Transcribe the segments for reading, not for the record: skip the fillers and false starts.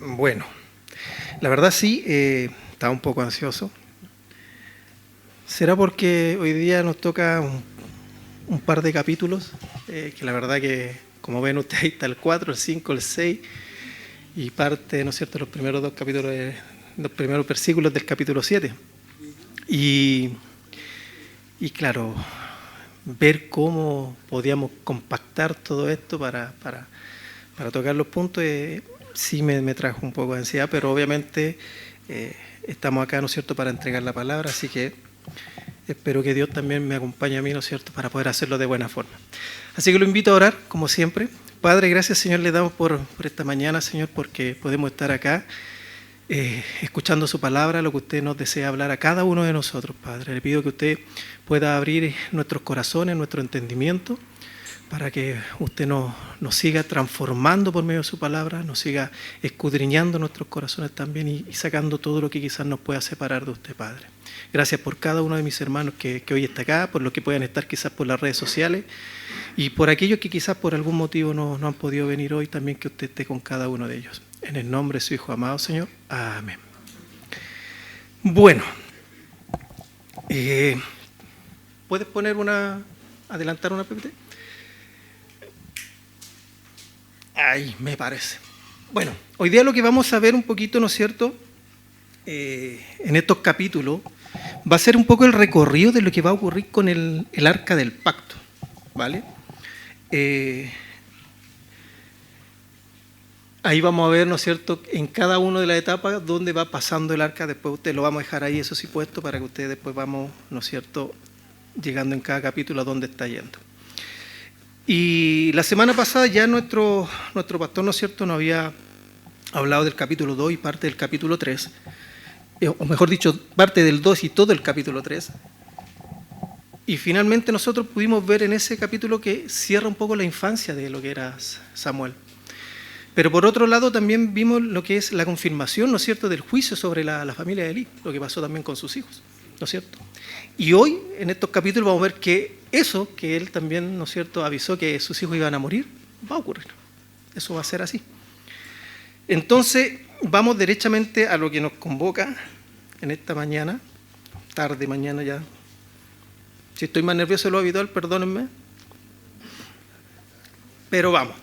Bueno, la verdad sí, estaba un poco ansioso. ¿Será porque hoy día nos toca un par de capítulos? Que la verdad que, como ven ustedes, ahí está el 4, el 5, el 6 y parte, ¿no es cierto?, los primeros dos capítulos, los primeros versículos del capítulo 7. Y claro, ver cómo podíamos compactar todo esto para tocar los puntos, sí me trajo un poco de ansiedad, pero obviamente estamos acá, ¿no es cierto?, para entregar la palabra, así que espero que Dios también me acompañe a mí, ¿no es cierto?, para poder hacerlo de buena forma. Así que lo invito a orar, como siempre. Padre, gracias, Señor, le damos por esta mañana, Señor, porque podemos estar acá escuchando su palabra, lo que usted nos desea hablar a cada uno de nosotros, Padre. Le pido que usted pueda abrir nuestros corazones, nuestro entendimiento, para que usted nos siga transformando por medio de su palabra, nos siga escudriñando nuestros corazones también y sacando todo lo que quizás nos pueda separar de usted, Padre. Gracias por cada uno de mis hermanos que hoy está acá, por los que puedan estar quizás por las redes sociales y por aquellos que quizás por algún motivo no han podido venir hoy, también que usted esté con cada uno de ellos. En el nombre de su Hijo amado, Señor. Amén. Bueno, ¿puedes poner adelantar una PPT? Ahí, me parece. Bueno, hoy día lo que vamos a ver un poquito, ¿no es cierto?, en estos capítulos, va a ser un poco el recorrido de lo que va a ocurrir con el Arca del Pacto, ¿vale? Ahí vamos a ver, ¿no es cierto?, en cada una de las etapas dónde va pasando el arca. Después usted lo vamos a dejar ahí, eso sí, puesto para que ustedes después vamos, ¿no es cierto?, llegando en cada capítulo a dónde está yendo. Y la semana pasada ya nuestro pastor, ¿no es cierto?, nos había hablado del capítulo 2 y parte del capítulo 3, o mejor dicho, parte del 2 y todo el capítulo 3. Y finalmente nosotros pudimos ver en ese capítulo que cierra un poco la infancia de lo que era Samuel. Pero por otro lado también vimos lo que es la confirmación, ¿no es cierto?, del juicio sobre la familia de Elí, lo que pasó también con sus hijos, ¿no es cierto? Y hoy, en estos capítulos, vamos a ver que eso que él también, ¿no es cierto?, avisó que sus hijos iban a morir, va a ocurrir. Eso va a ser así. Entonces, vamos derechamente a lo que nos convoca en esta mañana, tarde mañana ya. Si estoy más nervioso de lo habitual, perdónenme. Pero vamos.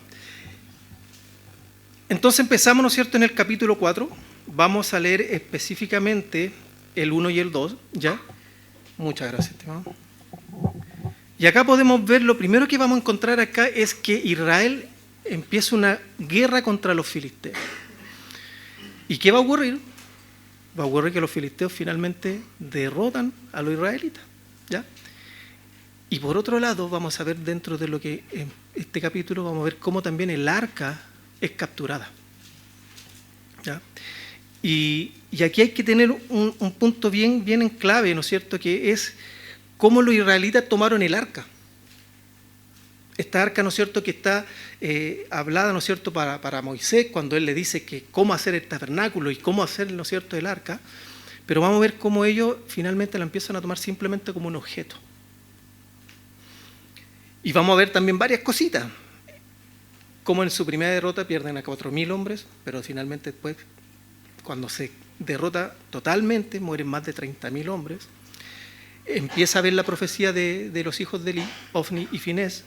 Entonces empezamos, ¿no es cierto?, en el capítulo 4. Vamos a leer específicamente el 1 y el 2, ¿ya? Muchas gracias, estimado. Y acá podemos ver, lo primero que vamos a encontrar acá es que Israel empieza una guerra contra los filisteos. ¿Y qué va a ocurrir? Va a ocurrir que los filisteos finalmente derrotan a los israelitas, ¿ya? Y por otro lado, vamos a ver dentro de lo que en este capítulo, vamos a ver cómo también el arca es capturada, ¿ya? Y aquí hay que tener un punto bien en clave, ¿no es cierto?, que es cómo los israelitas tomaron el arca. Esta arca, ¿no es cierto?, que está hablada, ¿no es cierto?, para Moisés, cuando él le dice que cómo hacer el tabernáculo y cómo hacer, ¿no es cierto?, el arca. Pero vamos a ver cómo ellos finalmente la empiezan a tomar simplemente como un objeto. Y vamos a ver también varias cositas. Como en su primera derrota pierden a 4.000 hombres, pero finalmente después, cuando se derrota totalmente, mueren más de 30.000 hombres. Empieza a ver la profecía de los hijos de Elí, Ofni y Finés.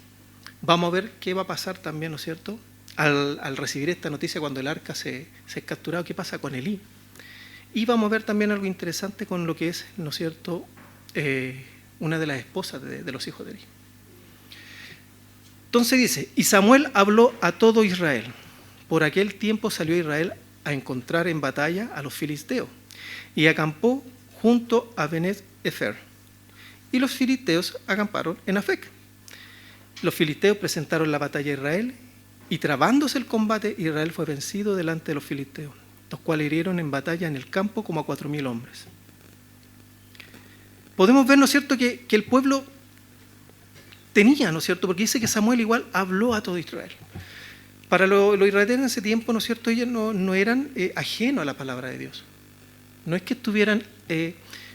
Vamos a ver qué va a pasar también, ¿no es cierto?, al recibir esta noticia cuando el arca se es capturado, qué pasa con Elí. Y vamos a ver también algo interesante con lo que es, ¿no es cierto?, una de las esposas de los hijos de Elí. Entonces dice, y Samuel habló a todo Israel. Por aquel tiempo salió Israel a encontrar en batalla a los filisteos y acampó junto a Benet-Efer. Y los filisteos acamparon en Afec. Los filisteos presentaron la batalla a Israel y trabándose el combate, Israel fue vencido delante de los filisteos, los cuales hirieron en batalla en el campo como a 4.000 hombres. Podemos ver, ¿no es cierto?, que el pueblo tenía, ¿no es cierto?, porque dice que Samuel igual habló a todo Israel. Para los israelitas en ese tiempo, ¿no es cierto?, ellos no eran ajenos a la palabra de Dios. No es que estuvieran,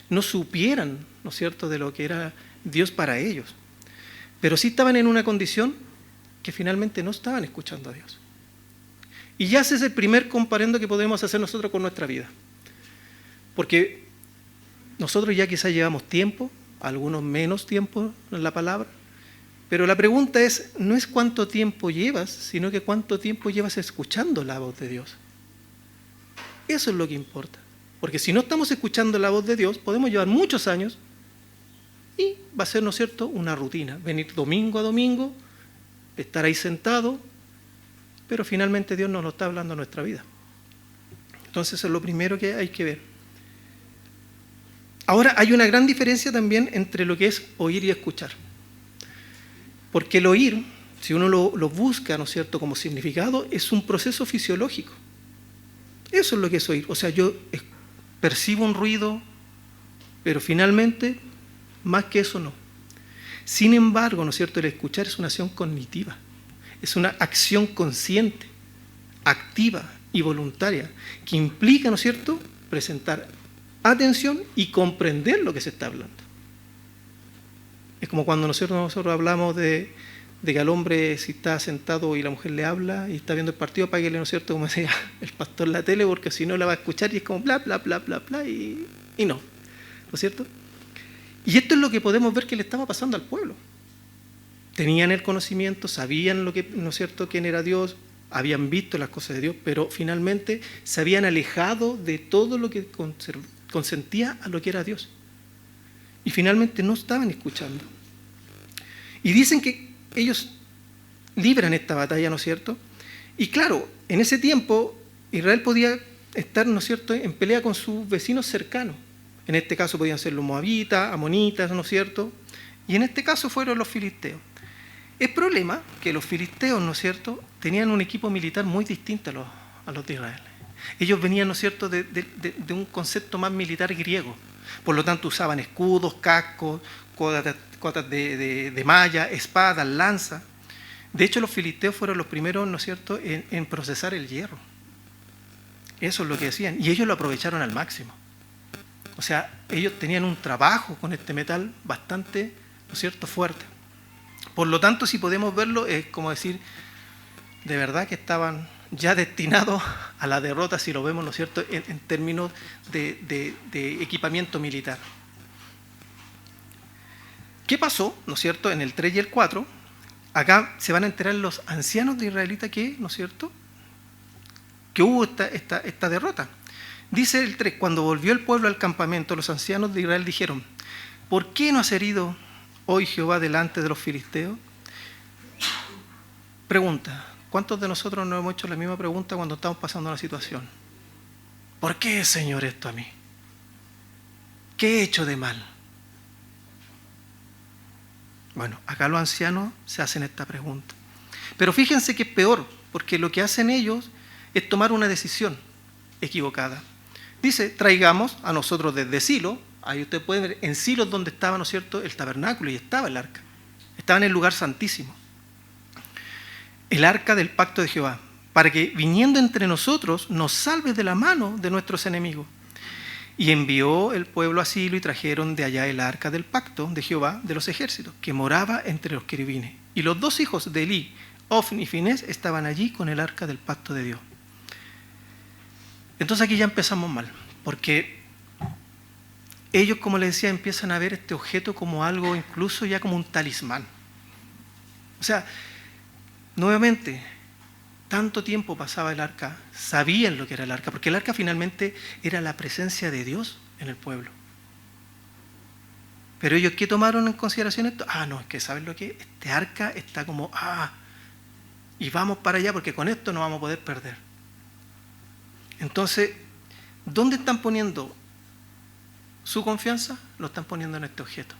no supieran, ¿no es cierto?, de lo que era Dios para ellos. Pero sí estaban en una condición que finalmente no estaban escuchando a Dios. Y ya ese es el primer comparendo que podemos hacer nosotros con nuestra vida. Porque nosotros ya quizás llevamos tiempo, algunos menos tiempo en la palabra, pero la pregunta no es cuánto tiempo llevas, sino que cuánto tiempo llevas escuchando la voz de Dios. Eso es lo que importa. Porque si no estamos escuchando la voz de Dios, podemos llevar muchos años y va a ser, ¿no es cierto?, una rutina. Venir domingo a domingo, estar ahí sentado, pero finalmente Dios nos lo está hablando en nuestra vida. Entonces eso es lo primero que hay que ver. Ahora hay una gran diferencia también entre lo que es oír y escuchar. Porque el oír, si uno lo busca, ¿no es cierto?, como significado, es un proceso fisiológico. Eso es lo que es oír. O sea, yo percibo un ruido, pero finalmente, más que eso no. Sin embargo, ¿no es cierto?, el escuchar es una acción cognitiva. Es una acción consciente, activa y voluntaria, que implica, ¿no es cierto?, presentar atención y comprender lo que se está hablando. Es como cuando nosotros hablamos de que al hombre, si está sentado y la mujer le habla y está viendo el partido, apáguele, ¿no es cierto?, como decía el pastor, la tele, porque si no la va a escuchar y es como bla, bla, bla, bla, bla, y no. ¿No es cierto? Y esto es lo que podemos ver que le estaba pasando al pueblo. Tenían el conocimiento, sabían lo que, ¿no es cierto?, quién era Dios, habían visto las cosas de Dios, pero finalmente se habían alejado de todo lo que consentía a lo que era Dios. Y finalmente no estaban escuchando. Y dicen que ellos libran esta batalla, ¿no es cierto? Y claro, en ese tiempo Israel podía estar, ¿no es cierto?, en pelea con sus vecinos cercanos. En este caso podían ser los moabitas, amonitas, ¿no es cierto? Y en este caso fueron los filisteos. El problema que los filisteos, ¿no es cierto?, tenían un equipo militar muy distinto a los de Israel. Ellos venían, ¿no es cierto?, de un concepto más militar griego. Por lo tanto, usaban escudos, cascos, cotas de malla, espadas, lanzas. De hecho, los filisteos fueron los primeros, ¿no es cierto?, en procesar el hierro. Eso es lo que hacían. Y ellos lo aprovecharon al máximo. O sea, ellos tenían un trabajo con este metal bastante, ¿no es cierto?, fuerte. Por lo tanto, si podemos verlo, es como decir, de verdad que estaban ya destinados a la derrota, si lo vemos, ¿no es cierto?, en términos de equipamiento militar. ¿Qué pasó, ¿no es cierto?, en el 3 y el 4? Acá se van a enterar los ancianos de israelita que, ¿no es cierto?, que hubo esta derrota. Dice el 3, cuando volvió el pueblo al campamento, los ancianos de Israel dijeron, ¿por qué no has herido hoy Jehová delante de los filisteos? Pregunta, ¿cuántos de nosotros nos hemos hecho la misma pregunta cuando estamos pasando una situación? ¿Por qué, Señor, esto a mí? ¿Qué he hecho de mal? Bueno, acá los ancianos se hacen esta pregunta. Pero fíjense que es peor, porque lo que hacen ellos es tomar una decisión equivocada. Dice, traigamos a nosotros desde Silo, ahí ustedes pueden ver, en Silo es donde estaba, ¿no es cierto?, el tabernáculo y estaba el arca. Estaba en el lugar santísimo. El arca del pacto de Jehová, para que viniendo entre nosotros nos salve de la mano de nuestros enemigos. Y envió el pueblo a Silo y trajeron de allá el arca del pacto de Jehová de los ejércitos, que moraba entre los querubines. Y los dos hijos de Elí, Ofni y Finés, estaban allí con el arca del pacto de Dios. Entonces aquí ya empezamos mal, porque ellos, como les decía, empiezan a ver este objeto como algo, incluso ya como un talismán. O sea, nuevamente, tanto tiempo pasaba el arca, sabían lo que era el arca, porque el arca finalmente era la presencia de Dios en el pueblo. Pero ellos, ¿qué tomaron en consideración esto? No, es que ¿saben lo que? Este arca está como, y vamos para allá porque con esto no vamos a poder perder. Entonces, ¿dónde están poniendo su confianza? Lo están poniendo en este objeto.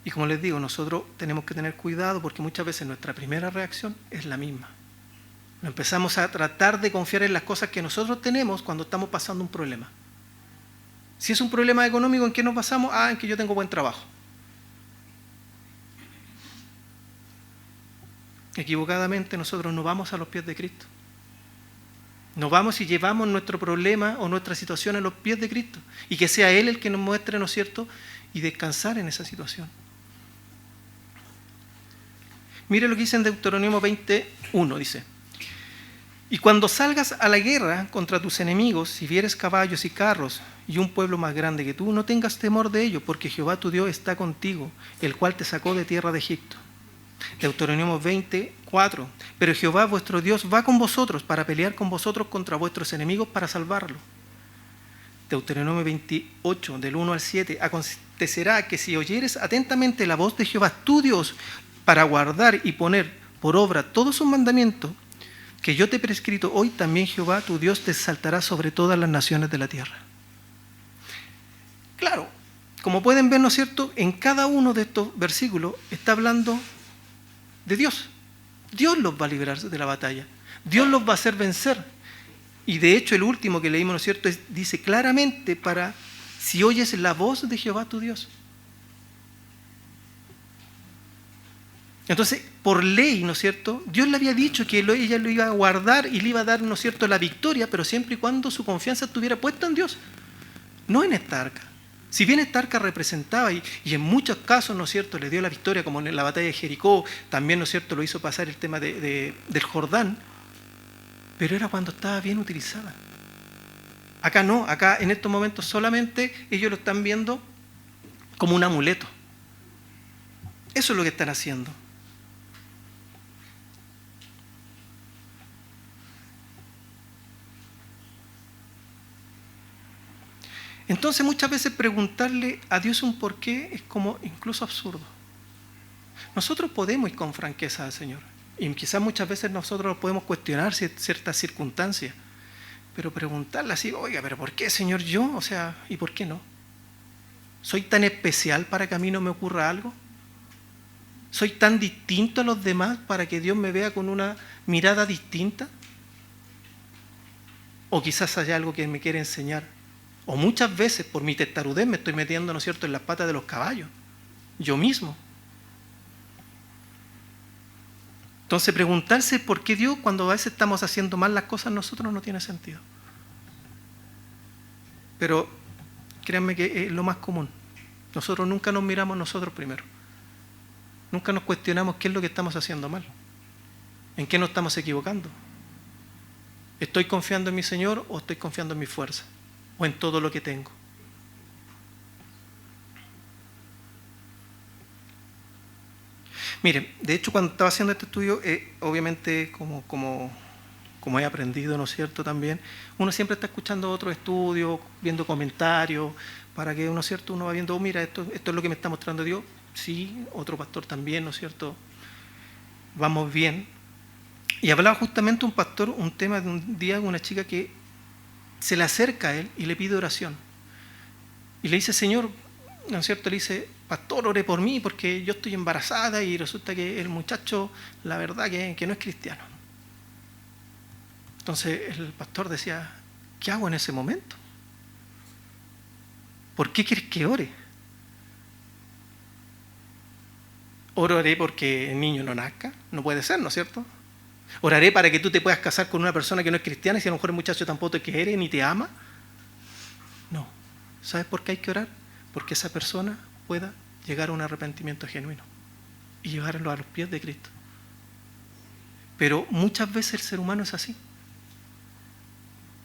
Y como les digo, nosotros tenemos que tener cuidado porque muchas veces nuestra primera reacción es la misma. Empezamos a tratar de confiar en las cosas que nosotros tenemos cuando estamos pasando un problema. Si es un problema económico, ¿en qué nos basamos? En que yo tengo buen trabajo. Equivocadamente nosotros no vamos a los pies de Cristo. Nos vamos y llevamos nuestro problema o nuestra situación a los pies de Cristo. Y que sea Él el que nos muestre, ¿no es cierto?, y descansar en esa situación. Mire lo que dice en Deuteronomio 21, dice: y cuando salgas a la guerra contra tus enemigos, si vieres caballos y carros y un pueblo más grande que tú, no tengas temor de ello, porque Jehová tu Dios está contigo, el cual te sacó de tierra de Egipto. Deuteronomio 24, pero Jehová vuestro Dios va con vosotros para pelear con vosotros contra vuestros enemigos para salvarlos. Deuteronomio 28, del 1 al 7, acontecerá que si oyeres atentamente la voz de Jehová tu Dios para guardar y poner por obra todos sus mandamientos que yo te he prescrito hoy, también Jehová tu Dios te exaltará sobre todas las naciones de la tierra. Claro, como pueden ver, ¿no es cierto?, en cada uno de estos versículos está hablando de Dios. Dios los va a liberar de la batalla. Dios los va a hacer vencer. Y de hecho el último que leímos, ¿no es cierto?, dice claramente para si oyes la voz de Jehová tu Dios. Entonces, por ley, ¿no es cierto?, Dios le había dicho que ella lo iba a guardar y le iba a dar, ¿no es cierto?, la victoria, pero siempre y cuando su confianza estuviera puesta en Dios, no en esta arca. Si bien esta arca representaba, y en muchos casos, ¿no es cierto?, le dio la victoria, como en la batalla de Jericó, también, ¿no es cierto?, lo hizo pasar el tema del Jordán, pero era cuando estaba bien utilizada. Acá no, acá en estos momentos solamente ellos lo están viendo como un amuleto. Eso es lo que están haciendo. Entonces muchas veces preguntarle a Dios un por qué es como incluso absurdo. Nosotros podemos ir con franqueza al Señor, y quizás muchas veces nosotros podemos cuestionar ciertas circunstancias, pero preguntarle así: oiga, pero ¿por qué, Señor, yo? O sea, ¿y por qué no? ¿Soy tan especial para que a mí no me ocurra algo? ¿Soy tan distinto a los demás para que Dios me vea con una mirada distinta? ¿O quizás haya algo que me quiere enseñar? O muchas veces por mi testarudez me estoy metiendo, ¿no es cierto?, en las patas de los caballos, yo mismo. Entonces preguntarse por qué Dios, cuando a veces estamos haciendo mal las cosas nosotros, no tiene sentido. Pero créanme que es lo más común. Nosotros nunca nos miramos nosotros primero. Nunca nos cuestionamos qué es lo que estamos haciendo mal, en qué nos estamos equivocando. ¿Estoy confiando en mi Señor o estoy confiando en mi fuerza? ¿O en todo lo que tengo? Miren, de hecho cuando estaba haciendo este estudio, obviamente como he aprendido, ¿no es cierto?, también, uno siempre está escuchando otros estudios, viendo comentarios, para que, ¿no es cierto?, uno va viendo: oh, mira, esto es lo que me está mostrando Dios. Sí, otro pastor también, ¿no es cierto?, vamos bien. Y hablaba justamente un pastor, un tema de un día con una chica que se le acerca a él y le pide oración. Y le dice: Señor, ¿no es cierto?, le dice: pastor, ore por mí porque yo estoy embarazada y resulta que el muchacho, la verdad que no es cristiano. Entonces el pastor decía: ¿qué hago en ese momento? ¿Por qué quieres que ore? ¿Oraré porque el niño no nazca? No puede ser, ¿no es cierto? ¿Oraré para que tú te puedas casar con una persona que no es cristiana y si a lo mejor el muchacho tampoco te quiere ni te ama? No. ¿Sabes por qué hay que orar? Porque esa persona pueda llegar a un arrepentimiento genuino y llevarlo a los pies de Cristo. Pero muchas veces el ser humano es así.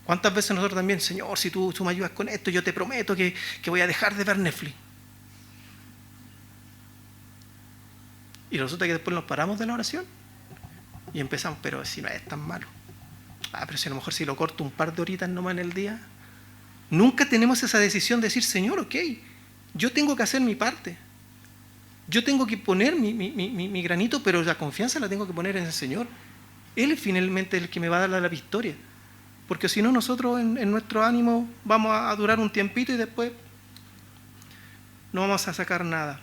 ¿Cuántas veces nosotros también: Señor, si tú me ayudas con esto, yo te prometo que voy a dejar de ver Netflix? Y resulta que después nos paramos de la oración y empezamos: pero si no es tan malo. Pero si a lo mejor si lo corto un par de horitas nomás en el día. Nunca tenemos esa decisión de decir: Señor, ok, yo tengo que hacer mi parte. Yo tengo que poner mi granito, pero la confianza la tengo que poner en el Señor. Él es finalmente el que me va a dar la victoria. Porque si no, nosotros en nuestro ánimo vamos a durar un tiempito y después no vamos a sacar nada.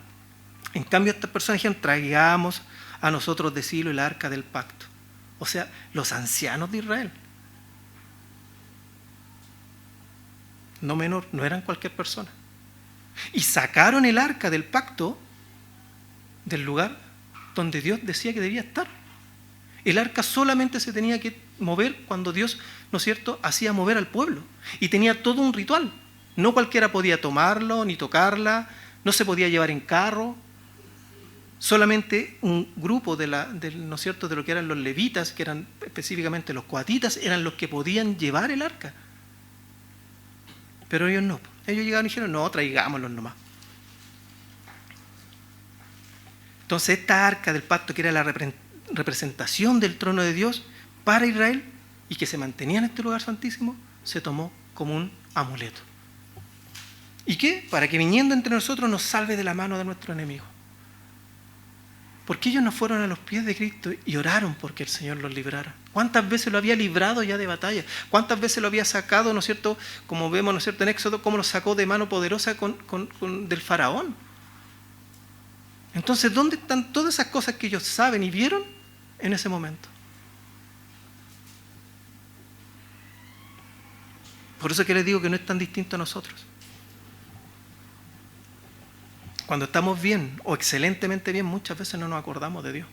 En cambio, estas personas dijeron: traigamos a nosotros de Silo el arca del pacto. O sea, los ancianos de Israel. No menor, no eran cualquier persona. Y sacaron el arca del pacto del lugar donde Dios decía que debía estar. El arca solamente se tenía que mover cuando Dios, ¿no es cierto?, hacía mover al pueblo. Y tenía todo un ritual. No cualquiera podía tomarlo ni tocarla, no se podía llevar en carro. Solamente un grupo ¿no es cierto?, de lo que eran los levitas, que eran específicamente los coatitas, eran los que podían llevar el arca. Pero ellos no. Ellos llegaron y dijeron, no, traigámoslos nomás. Entonces esta arca del pacto, que era la representación del trono de Dios para Israel y que se mantenía en este lugar santísimo, se tomó como un amuleto. ¿Y qué? Para que viniendo entre nosotros nos salve de la mano de nuestro enemigo. Porque ellos no fueron a los pies de Cristo y oraron porque el Señor los librara. ¿Cuántas veces lo había librado ya de batalla? ¿Cuántas veces lo había sacado, ¿no es cierto?, como vemos, ¿no es cierto?, en Éxodo, cómo lo sacó de mano poderosa del faraón. Entonces, ¿dónde están todas esas cosas que ellos saben y vieron en ese momento? Por eso que les digo que no es tan distinto a nosotros. Cuando estamos bien o excelentemente bien, muchas veces no nos acordamos de Dios.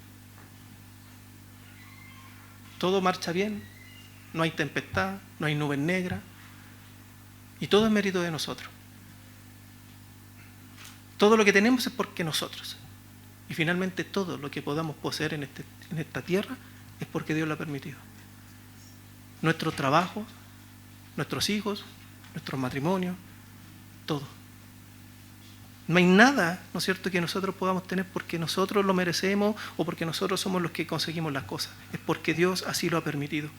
Todo marcha bien, no hay tempestad, no hay nubes negras, y todo es mérito de nosotros. Todo lo que tenemos es porque nosotros. Y finalmente todo lo que podamos poseer en esta tierra es porque Dios lo ha permitido. Nuestros trabajos, nuestros hijos, nuestros matrimonios, todo. No hay nada, ¿no es cierto?, que nosotros podamos tener porque nosotros lo merecemos o porque nosotros somos los que conseguimos las cosas. Es porque Dios así lo ha permitido.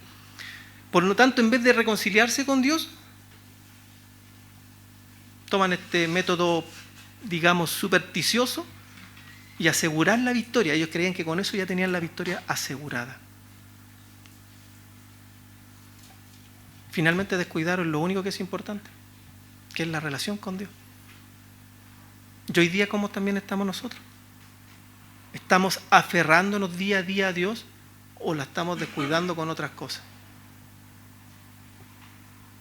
Por lo tanto, en vez de reconciliarse con Dios, toman este método, digamos, supersticioso y asegurar la victoria. Ellos creían que con eso ya tenían la victoria asegurada. Finalmente descuidaron lo único que es importante, que es la relación con Dios. Y hoy día, ¿cómo también estamos nosotros? ¿Estamos aferrándonos día a día a Dios o la estamos descuidando con otras cosas?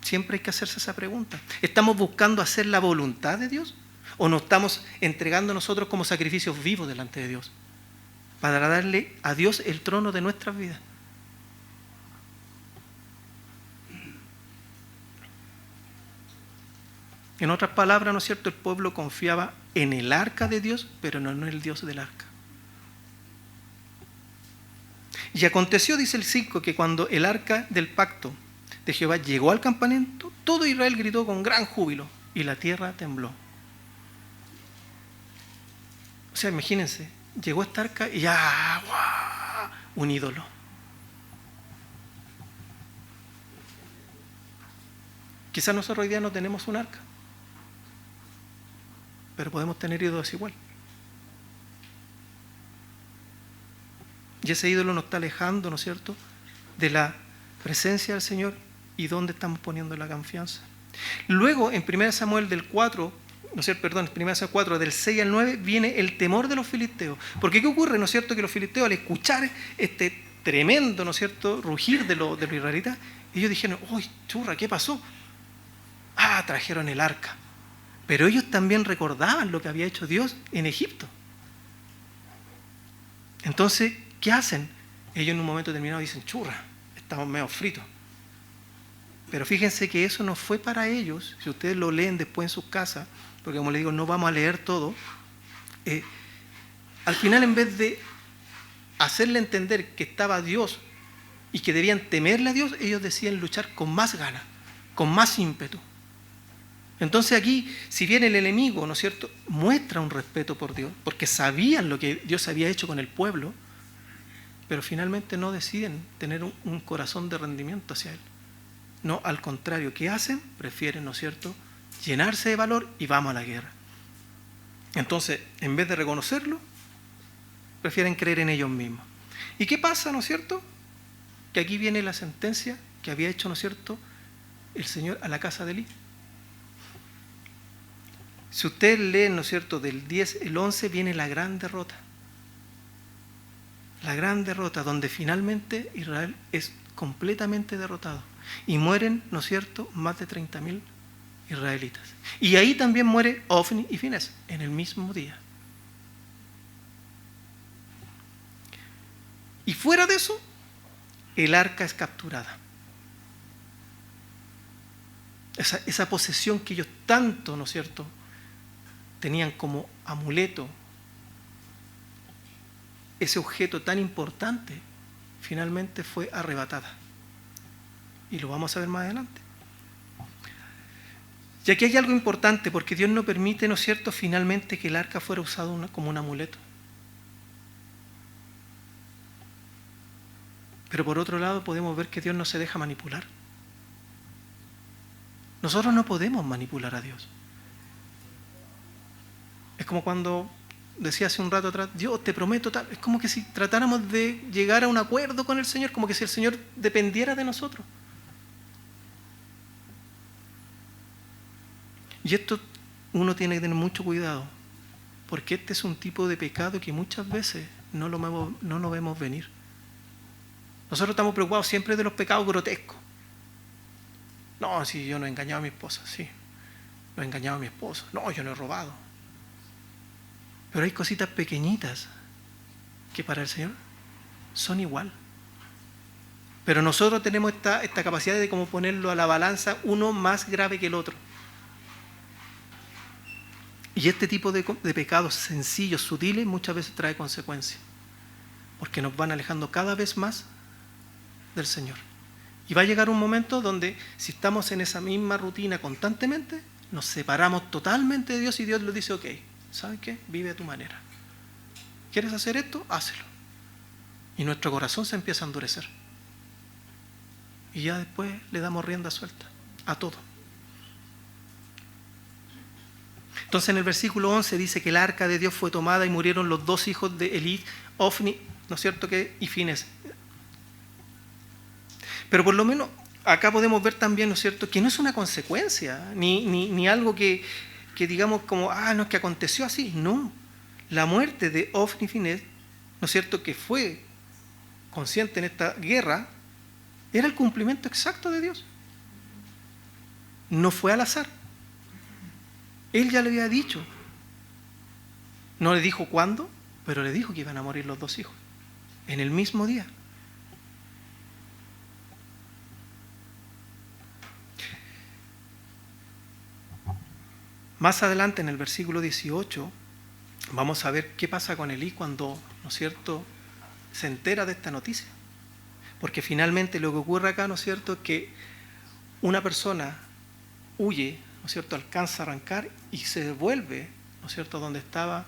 Siempre hay que hacerse esa pregunta. ¿Estamos buscando hacer la voluntad de Dios o nos estamos entregando nosotros como sacrificios vivos delante de Dios para darle a Dios el trono de nuestras vidas? En otras palabras, ¿no es cierto?, el pueblo confiaba en el arca de Dios, pero no en el Dios del arca. Y aconteció, dice el 5, que cuando el arca del pacto de Jehová llegó al campamento, todo Israel gritó con gran júbilo y la tierra tembló. O sea, imagínense, llegó esta arca y ya, ¡guau!, un ídolo. Quizás nosotros hoy día no tenemos un arca, pero podemos tener ídolos igual. Y ese ídolo nos está alejando, ¿no es cierto?, de la presencia del Señor y dónde estamos poniendo la confianza. Luego, en 1 Samuel del 4, ¿no es cierto?, perdón, 1 Samuel 4, del 6 al 9, viene el temor de los filisteos. Porque ¿qué ocurre, no es cierto?, que los filisteos, al escuchar este tremendo, ¿no es cierto?, rugir de los israelitas, ellos dijeron, ¡uy, churra, qué pasó! Ah, trajeron el arca. Pero ellos también recordaban lo que había hecho Dios en Egipto. Entonces, ¿qué hacen? Ellos en un momento determinado dicen, churra, estamos medio fritos. Pero fíjense que eso no fue para ellos. Si ustedes lo leen después en sus casas, porque como les digo, no vamos a leer todo, al final, en vez de hacerle entender que estaba Dios y que debían temerle a Dios, ellos decían luchar con más ganas, con más ímpetu. Entonces aquí, si bien el enemigo, ¿no es cierto?, muestra un respeto por Dios, porque sabían lo que Dios había hecho con el pueblo, pero finalmente no deciden tener un corazón de rendimiento hacia Él. No, al contrario, ¿qué hacen? Prefieren, ¿no es cierto?, llenarse de valor y vamos a la guerra. Entonces, en vez de reconocerlo, prefieren creer en ellos mismos. ¿Y qué pasa, no es cierto? Que aquí viene la sentencia que había hecho, ¿no es cierto?, el Señor a la casa de Elí. Si ustedes leen, ¿no es cierto?, del 10, el 11, viene la gran derrota. La gran derrota, donde finalmente Israel es completamente derrotado. Y mueren, ¿no es cierto?, más de 30.000 israelitas. Y ahí también muere Ofni y Finés, en el mismo día. Y fuera de eso, el arca es capturada. Esa posesión que ellos tanto, ¿no es cierto?, tenían como amuleto ese objeto tan importante finalmente fue arrebatada. Y lo vamos a ver más adelante. Y aquí hay algo importante, porque Dios no permite, ¿no es cierto?, finalmente que el arca fuera usado como un amuleto. Pero por otro lado podemos ver que Dios no se deja manipular. Nosotros no podemos manipular a Dios. Es como cuando decía hace un rato atrás, Dios, te prometo tal. Es como que si tratáramos de llegar a un acuerdo con el Señor, como que si el Señor dependiera de nosotros. Y esto uno tiene que tener mucho cuidado, porque este es un tipo de pecado que muchas veces no lo vemos venir. Nosotros estamos preocupados siempre de los pecados grotescos. No, si yo no he engañado a mi esposa, sí. No he engañado a mi esposo. No, yo no he robado. Pero hay cositas pequeñitas que para el Señor son igual. Pero nosotros tenemos esta capacidad de como ponerlo a la balanza, uno más grave que el otro. Y este tipo de pecados sencillos, sutiles, muchas veces trae consecuencias. Porque nos van alejando cada vez más del Señor. Y va a llegar un momento donde, si estamos en esa misma rutina constantemente, nos separamos totalmente de Dios y Dios le dice, ok, ¿sabes qué? Vive a tu manera. ¿Quieres hacer esto? Hácelo. Y nuestro corazón se empieza a endurecer. Y ya después le damos rienda suelta a todo. Entonces en el versículo 11 dice que el arca de Dios fue tomada y murieron los dos hijos de Elí, Ofni, ¿no es cierto?, y Finés. Pero por lo menos acá podemos ver también, ¿no es cierto?, que no es una consecuencia, ni algo que digamos como, no es que aconteció así. No, la muerte de Ofni y Finés, ¿no es cierto?, que fue consciente en esta guerra, era el cumplimiento exacto de Dios. No fue al azar. Él ya le había dicho. No le dijo cuándo, pero le dijo que iban a morir los dos hijos, en el mismo día. Más adelante, en el versículo 18, vamos a ver qué pasa con Elí cuando, ¿no es cierto?, se entera de esta noticia. Porque finalmente lo que ocurre acá, ¿no es cierto?, es que una persona huye, ¿no es cierto?, alcanza a arrancar y se devuelve, ¿no es cierto?, donde estaba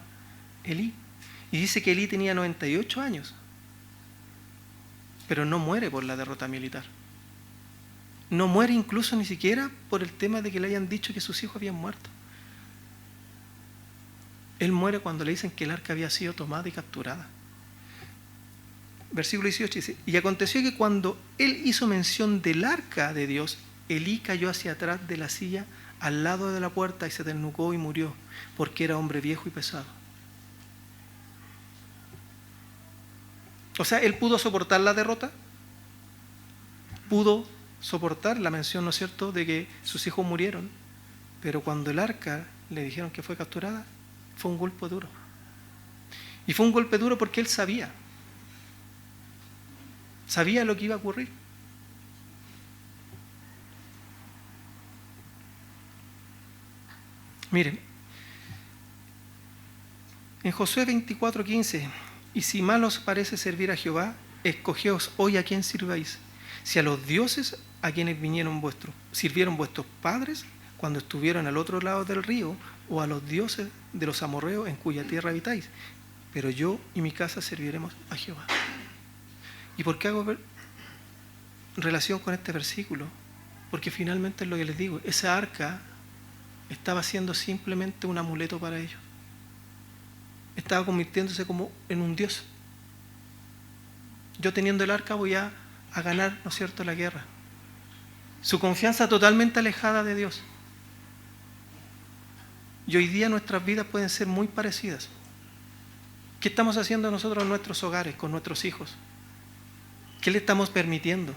Elí. Y dice que Elí tenía 98 años, pero no muere por la derrota militar. No muere incluso ni siquiera por el tema de que le hayan dicho que sus hijos habían muerto. Él muere cuando le dicen que el arca había sido tomada y capturada. Versículo 18 dice, y aconteció que cuando él hizo mención del arca de Dios, Elí cayó hacia atrás de la silla al lado de la puerta y se desnucó y murió, porque era hombre viejo y pesado. O sea, él pudo soportar la derrota, pudo soportar la mención, ¿no es cierto?, de que sus hijos murieron, pero cuando el arca le dijeron que fue capturada, fue un golpe duro. Y fue un golpe duro porque él sabía lo que iba a ocurrir. Miren, en Josué 24:15, y si mal os parece servir a Jehová, escogeos hoy a quién sirváis, si a los dioses a quienes sirvieron vuestros padres cuando estuvieron al otro lado del río, o a los dioses de los amorreos en cuya tierra habitáis, pero yo y mi casa serviremos a Jehová. ¿Y por qué hago relación con este versículo? Porque finalmente es lo que les digo, esa arca estaba siendo simplemente un amuleto para ellos. Estaba convirtiéndose como en un dios. Yo teniendo el arca voy a ganar, ¿no es cierto?, la guerra. Su confianza totalmente alejada de Dios. Y hoy día nuestras vidas pueden ser muy parecidas. ¿Qué estamos haciendo nosotros en nuestros hogares, con nuestros hijos? ¿Qué le estamos permitiendo?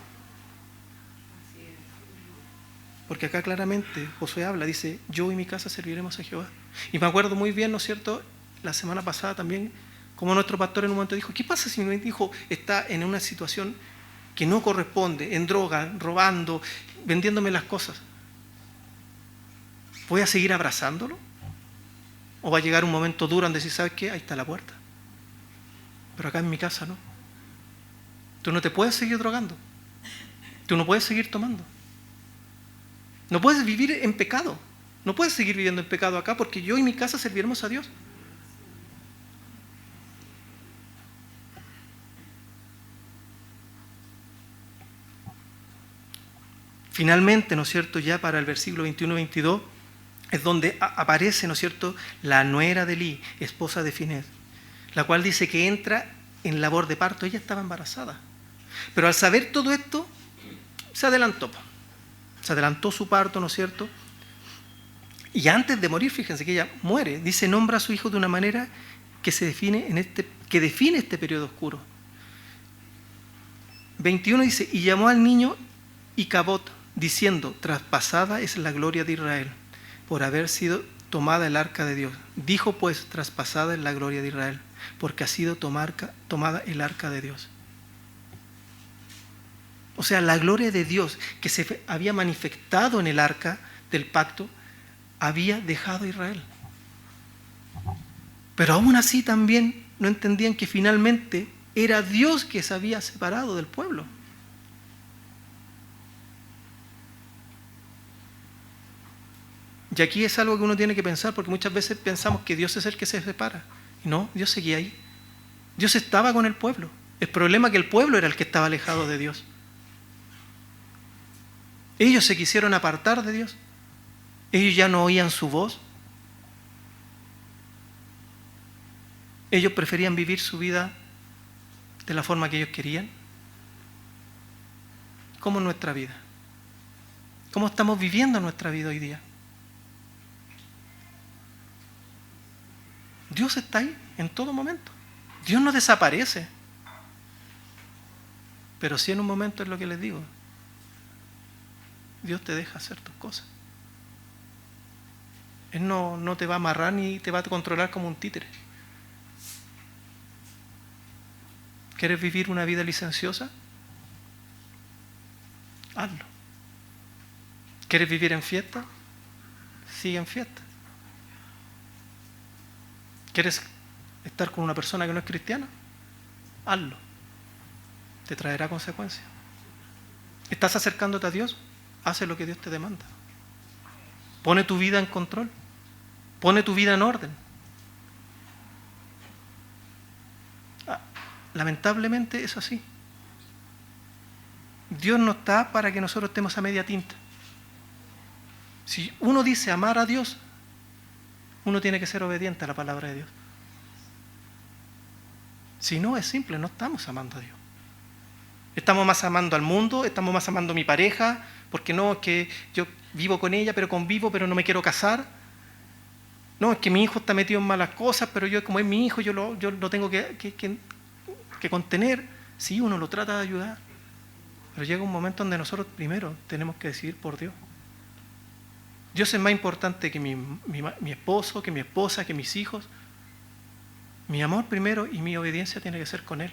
Porque acá claramente Josué habla, dice, yo y mi casa serviremos a Jehová. Y me acuerdo muy bien, ¿no es cierto?, la semana pasada también, como nuestro pastor en un momento dijo, ¿qué pasa si mi hijo está en una situación que no corresponde, en droga, robando, vendiéndome las cosas? ¿Voy a seguir abrazándolo? ¿O va a llegar un momento duro en decir, ¿sabes qué? Ahí está la puerta. pero acá en mi casa no. Tú no te puedes seguir drogando. Tú no puedes seguir tomando. No puedes vivir en pecado. No puedes seguir viviendo en pecado acá porque yo y mi casa serviremos a Dios. Finalmente, ¿no es cierto?, ya para el versículo 21-22, es donde aparece, ¿no es cierto?, la nuera de Elí, esposa de Finés, la cual dice que entra en labor de parto. Ella estaba embarazada. Pero al saber todo esto, se adelantó. Se adelantó su parto, ¿no es cierto? Y antes de morir, fíjense que ella muere. Dice, nombra a su hijo de una manera que define este periodo oscuro. 21 dice, y llamó al niño Icabod, diciendo, traspasada es la gloria de Israel, por haber sido tomada el arca de Dios. Dijo pues, traspasada es la gloria de Israel, porque ha sido tomada el arca de Dios. O sea, la gloria de Dios que se había manifestado en el arca del pacto, había dejado a Israel. Pero aún así también no entendían que finalmente era Dios que se había separado del pueblo. Y aquí es algo que uno tiene que pensar, porque muchas veces pensamos que Dios es el que se separa. Y no, Dios seguía ahí. Dios estaba con el pueblo. El problema es que el pueblo era el que estaba alejado de Dios. Ellos se quisieron apartar de Dios. Ellos ya no oían su voz. Ellos preferían vivir su vida de la forma que ellos querían. ¿Cómo es nuestra vida? ¿Cómo estamos viviendo nuestra vida hoy día? Dios está ahí en todo momento. Dios no desaparece. Pero sí en un momento es lo que les digo. Dios te deja hacer tus cosas. Él no te va a amarrar ni te va a controlar como un títere. ¿Quieres vivir una vida licenciosa? Hazlo. ¿Quieres vivir en fiesta? Sigue en fiesta. ¿Quieres estar con una persona que no es cristiana? Hazlo. Te traerá consecuencias. ¿Estás acercándote a Dios? Haz lo que Dios te demanda. Pone tu vida en control. Pone tu vida en orden. Lamentablemente es así. Dios no está para que nosotros estemos a media tinta. Si uno dice amar a Dios, uno tiene que ser obediente a la palabra de Dios. Si no, es simple, no estamos amando a Dios. Estamos más amando al mundo, estamos más amando a mi pareja, porque no, es que yo vivo con ella, pero convivo, pero no me quiero casar. No, es que mi hijo está metido en malas cosas, pero yo, como es mi hijo, yo lo tengo que contener. Sí, uno lo trata de ayudar. Pero llega un momento donde nosotros primero tenemos que decidir por Dios. Dios es más importante que mi esposo, que mi esposa, que mis hijos. Mi amor primero y mi obediencia tiene que ser con Él.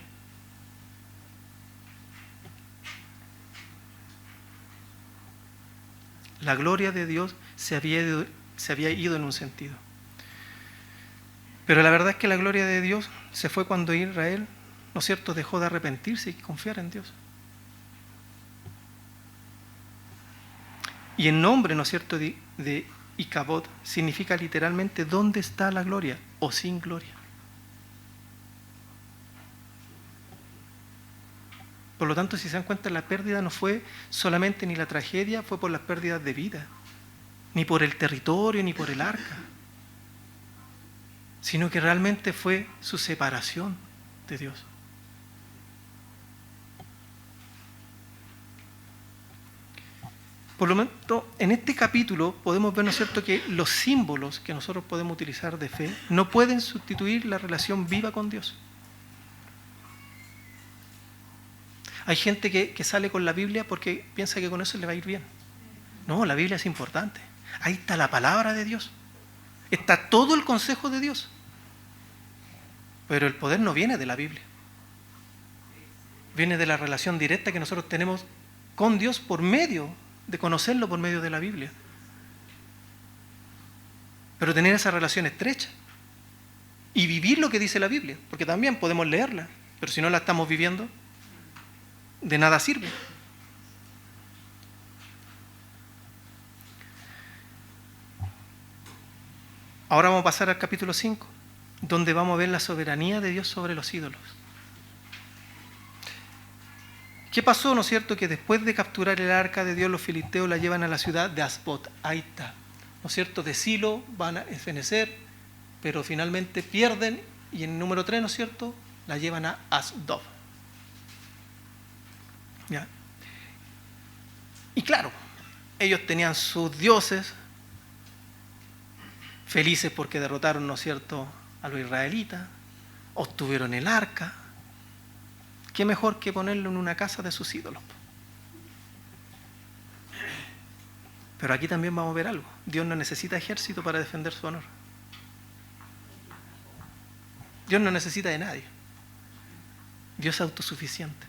La gloria de Dios se había ido en un sentido. Pero la verdad es que la gloria de Dios se fue cuando Israel, ¿no es cierto?, dejó de arrepentirse y confiar en Dios. Y el nombre, ¿no es cierto?, de Icabod significa literalmente ¿dónde está la gloria? O sin gloria. Por lo tanto, si se dan cuenta, la pérdida no fue solamente ni la tragedia, fue por las pérdidas de vida, ni por el territorio, ni por el arca, sino que realmente fue su separación de Dios. Por lo tanto, en este capítulo podemos ver, ¿no es cierto?, que los símbolos que nosotros podemos utilizar de fe no pueden sustituir la relación viva con Dios. Hay gente que sale con la Biblia porque piensa que con eso le va a ir bien. No, la Biblia es importante. Ahí está la palabra de Dios. Está todo el consejo de Dios. Pero el poder no viene de la Biblia. Viene de la relación directa que nosotros tenemos con Dios por medio de conocerlo por medio de la Biblia. Pero tener esa relación estrecha. y vivir lo que dice la Biblia, porque también podemos leerla, pero si no la estamos viviendo, de nada sirve. Ahora vamos a pasar al capítulo 5, donde vamos a ver la soberanía de Dios sobre los ídolos. ¿Qué pasó, no es cierto? Que después de capturar el arca de Dios, los filisteos la llevan a la ciudad de Asbot, ahí está, ¿no es cierto? De Silo van a fenecer, pero finalmente pierden, y en el número 3, ¿no es cierto?, la llevan a Asdod. ¿Ya? Y claro, ellos tenían sus dioses, felices porque derrotaron, ¿no es cierto?, a los israelitas, obtuvieron el arca. ¿Qué mejor que ponerlo en una casa de sus ídolos? Pero aquí también vamos a ver algo. Dios no necesita ejército para defender su honor. Dios no necesita de nadie. Dios es autosuficiente.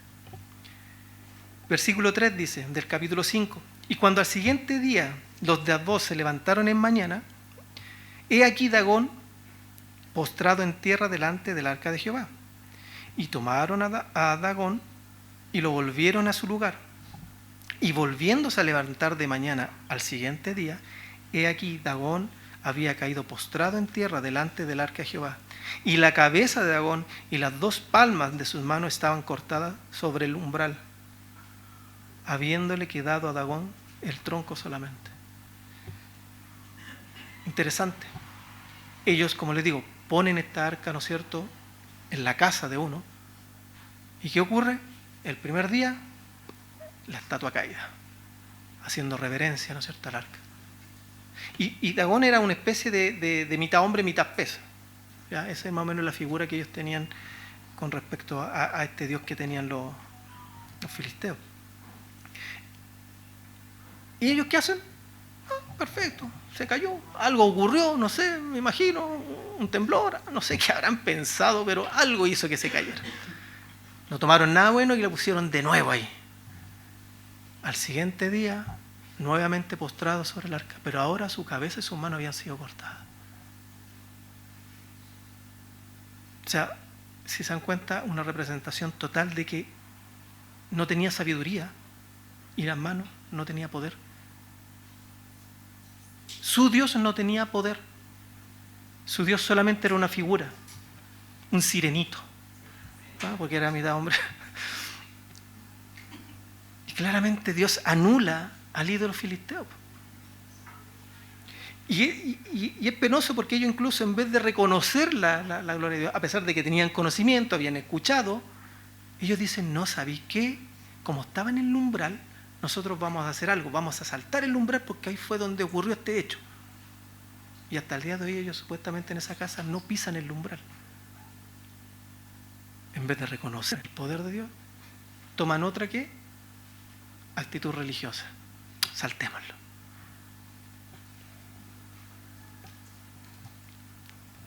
Versículo 3 dice, del capítulo 5, y cuando al siguiente día los de Asdod se levantaron en mañana, he aquí Dagón postrado en tierra delante del arca de Jehová. Y tomaron a Dagón y lo volvieron a su lugar. Y volviéndose a levantar de mañana al siguiente día, he aquí Dagón había caído postrado en tierra delante del arca de Jehová. Y la cabeza de Dagón y las 2 palmas de sus manos estaban cortadas sobre el umbral, habiéndole quedado a Dagón el tronco solamente. Interesante. Ellos, como les digo, ponen esta arca, ¿no es cierto?, en la casa de uno. ¿Y qué ocurre? El primer día, la estatua caída, haciendo reverencia, ¿no es cierto?, al arca. Y Dagón era una especie de mitad hombre, mitad pez. ¿Ya? Esa es más o menos la figura que ellos tenían con respecto a este dios que tenían los filisteos. ¿Y ellos qué hacen? Perfecto, se cayó, algo ocurrió, no sé, me imagino, un temblor, no sé qué habrán pensado, pero algo hizo que se cayera. No tomaron nada bueno y la pusieron de nuevo ahí. Al siguiente día, nuevamente postrado sobre el arca, pero ahora su cabeza y sus manos habían sido cortadas. O sea, si se dan cuenta, una representación total de que no tenía sabiduría y las manos no tenía poder. Su Dios no tenía poder. Su Dios solamente era una figura, un sirenito, ¿no? Porque era mitad hombre. Y claramente Dios anula al ídolo filisteo. Y es penoso porque ellos incluso en vez de reconocer la gloria de Dios, a pesar de que tenían conocimiento, habían escuchado, ellos dicen, no, ¿sabéis qué? Como estaba en el umbral, nosotros vamos a hacer algo, vamos a saltar el umbral porque ahí fue donde ocurrió este hecho. Y hasta el día de hoy ellos supuestamente en esa casa no pisan el umbral. En vez de reconocer el poder de Dios, toman otra que actitud religiosa. Saltémoslo.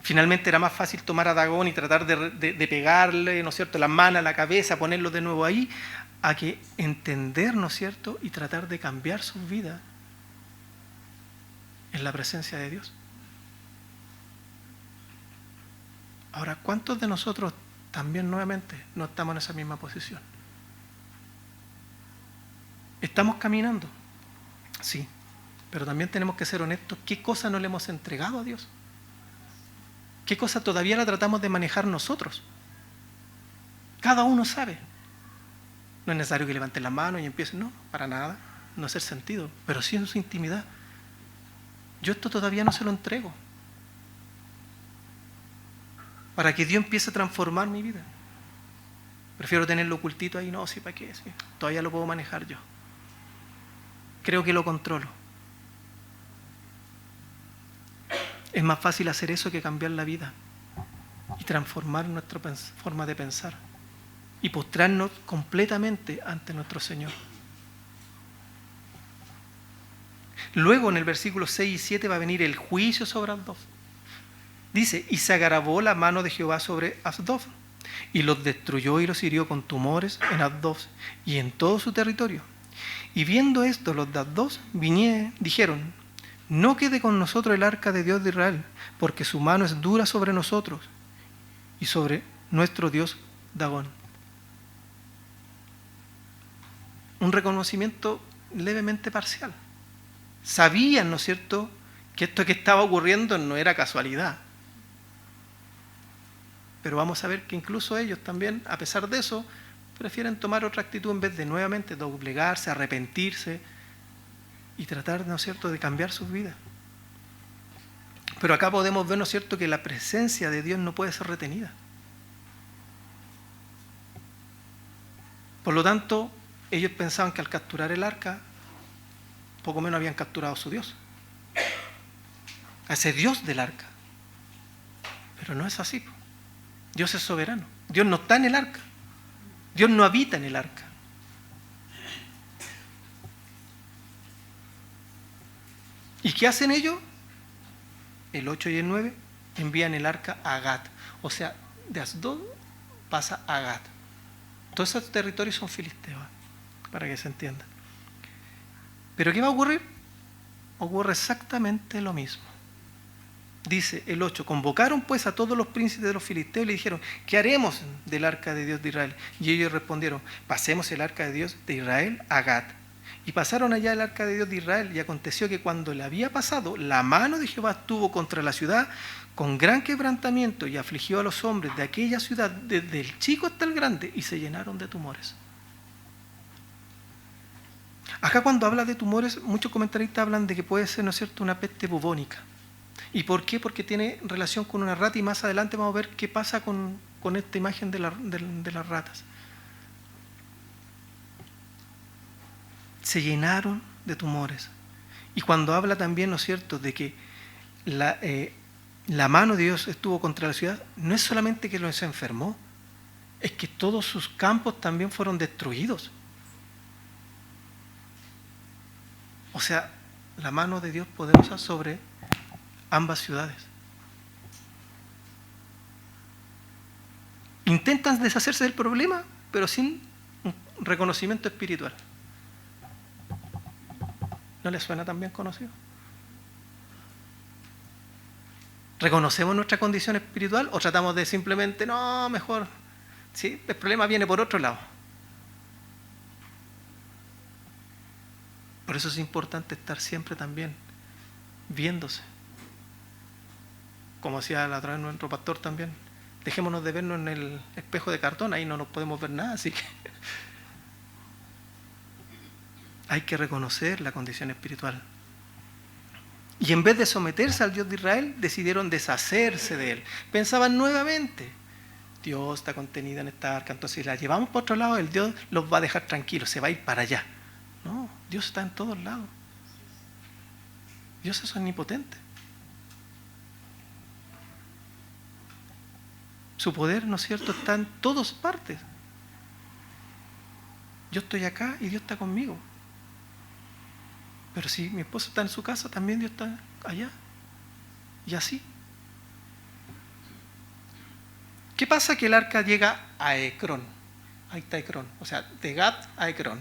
Finalmente era más fácil tomar a Dagón y tratar de pegarle, ¿no es cierto?, las manos, la cabeza, ponerlo de nuevo ahí, a que entender, ¿no es cierto?, y tratar de cambiar sus vidas en la presencia de Dios. Ahora, ¿cuántos de nosotros también nuevamente no estamos en esa misma posición? ¿Estamos caminando? Sí, pero también tenemos que ser honestos. ¿Qué cosa no le hemos entregado a Dios? ¿Qué cosa todavía la tratamos de manejar nosotros? Cada uno sabe. No es necesario que levanten la mano y empiecen, no, para nada, no es el sentido, pero sí en su intimidad. Yo esto todavía no se lo entrego. Para que Dios empiece a transformar mi vida. Prefiero tenerlo ocultito ahí, no, sí, ¿para qué? Sí, todavía lo puedo manejar yo. Creo que lo controlo. Es más fácil hacer eso que cambiar la vida y transformar nuestra forma de pensar y postrarnos completamente ante nuestro Señor. Luego en el versículo 6 y 7 va a venir el juicio sobre Asdod. Dice, y se agravó la mano de Jehová sobre Asdod y los destruyó y los hirió con tumores en Asdod y en todo su territorio. Y viendo esto los de Asdod dijeron, no quede con nosotros el arca de Dios de Israel, porque su mano es dura sobre nosotros. y sobre nuestro dios Dagón. Un reconocimiento levemente parcial. Sabían, ¿no es cierto?, que esto que estaba ocurriendo no era casualidad. Pero vamos a ver que incluso ellos también, a pesar de eso, prefieren tomar otra actitud en vez de nuevamente doblegarse, arrepentirse y tratar, ¿no es cierto?, de cambiar sus vidas. Pero acá podemos ver, ¿no es cierto?, que la presencia de Dios no puede ser retenida. Por lo tanto, ellos pensaban que al capturar el arca, poco menos habían capturado a su Dios, a ese Dios del arca. Pero no es así. Dios es soberano. Dios no está en el arca. Dios no habita en el arca. ¿Y qué hacen ellos? El 8 y el 9 envían el arca a Gat. O sea, de Asdod pasa a Gat. Todos esos territorios son filisteos, para que se entienda. ¿Pero qué va a ocurrir? Ocurre exactamente lo mismo. Dice el 8, convocaron pues a todos los príncipes de los filisteos y le dijeron, ¿qué haremos del arca de Dios de Israel? Y ellos respondieron, pasemos el arca de Dios de Israel a Gat. Y pasaron allá el arca de Dios de Israel, y aconteció que cuando le había pasado, la mano de Jehová estuvo contra la ciudad con gran quebrantamiento y afligió a los hombres de aquella ciudad, desde el chico hasta el grande, y se llenaron de tumores. Acá cuando habla de tumores, muchos comentaristas hablan de que puede ser, ¿no es cierto?, una peste bubónica. ¿Y por qué? Porque tiene relación con una rata, y más adelante vamos a ver qué pasa con esta imagen de las ratas. Se llenaron de tumores. Y cuando habla también, ¿no es cierto?, de que la mano de Dios estuvo contra la ciudad, no es solamente que los enfermó, es que todos sus campos también fueron destruidos. O sea, la mano de Dios poderosa sobre ambas ciudades. Intentan deshacerse del problema, pero sin un reconocimiento espiritual. ¿No les suena tan bien conocido? ¿Reconocemos nuestra condición espiritual o tratamos de simplemente, no, mejor, sí, el problema viene por otro lado? Por eso es importante estar siempre también viéndose. Como decía la otra vez nuestro pastor también, dejémonos de vernos en el espejo de cartón, ahí no nos podemos ver nada, así que hay que reconocer la condición espiritual. Y en vez de someterse al Dios de Israel, decidieron deshacerse de él. Pensaban nuevamente, Dios está contenido en esta arca, entonces si la llevamos para otro lado, el Dios los va a dejar tranquilos, se va a ir para allá. No, Dios está en todos lados. Dios es omnipotente. Su poder, ¿no es cierto?, está en todas partes. Yo estoy acá y Dios está conmigo. Pero si mi esposo está en su casa, también Dios está allá. Y así. ¿Qué pasa? Que el arca llega a Ecrón. Ahí está Ecrón. O sea, de Gat a Ecrón.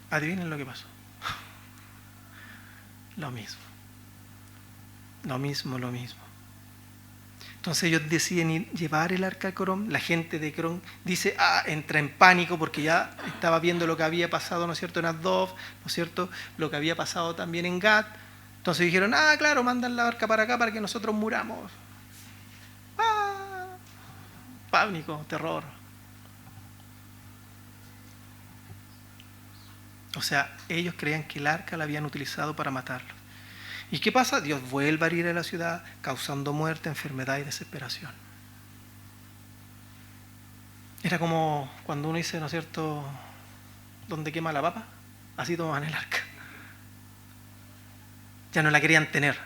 Adivinen lo que pasó. Lo mismo. Lo mismo. Entonces ellos deciden llevar el arca a Ecrón. La gente de Ecrón dice, entra en pánico porque ya estaba viendo lo que había pasado, ¿no es cierto?, en Asdod, ¿no es cierto?, lo que había pasado también en Gat. Entonces dijeron, claro, mandan la arca para acá para que nosotros muramos. Pánico, terror. O sea, ellos creían que el arca la habían utilizado para matarlos. ¿Y qué pasa? Dios vuelve a ir a la ciudad, causando muerte, enfermedad y desesperación. Era como cuando uno dice, ¿no es cierto?, ¿dónde quema la papa? Así tomaban el arca. Ya no la querían tener.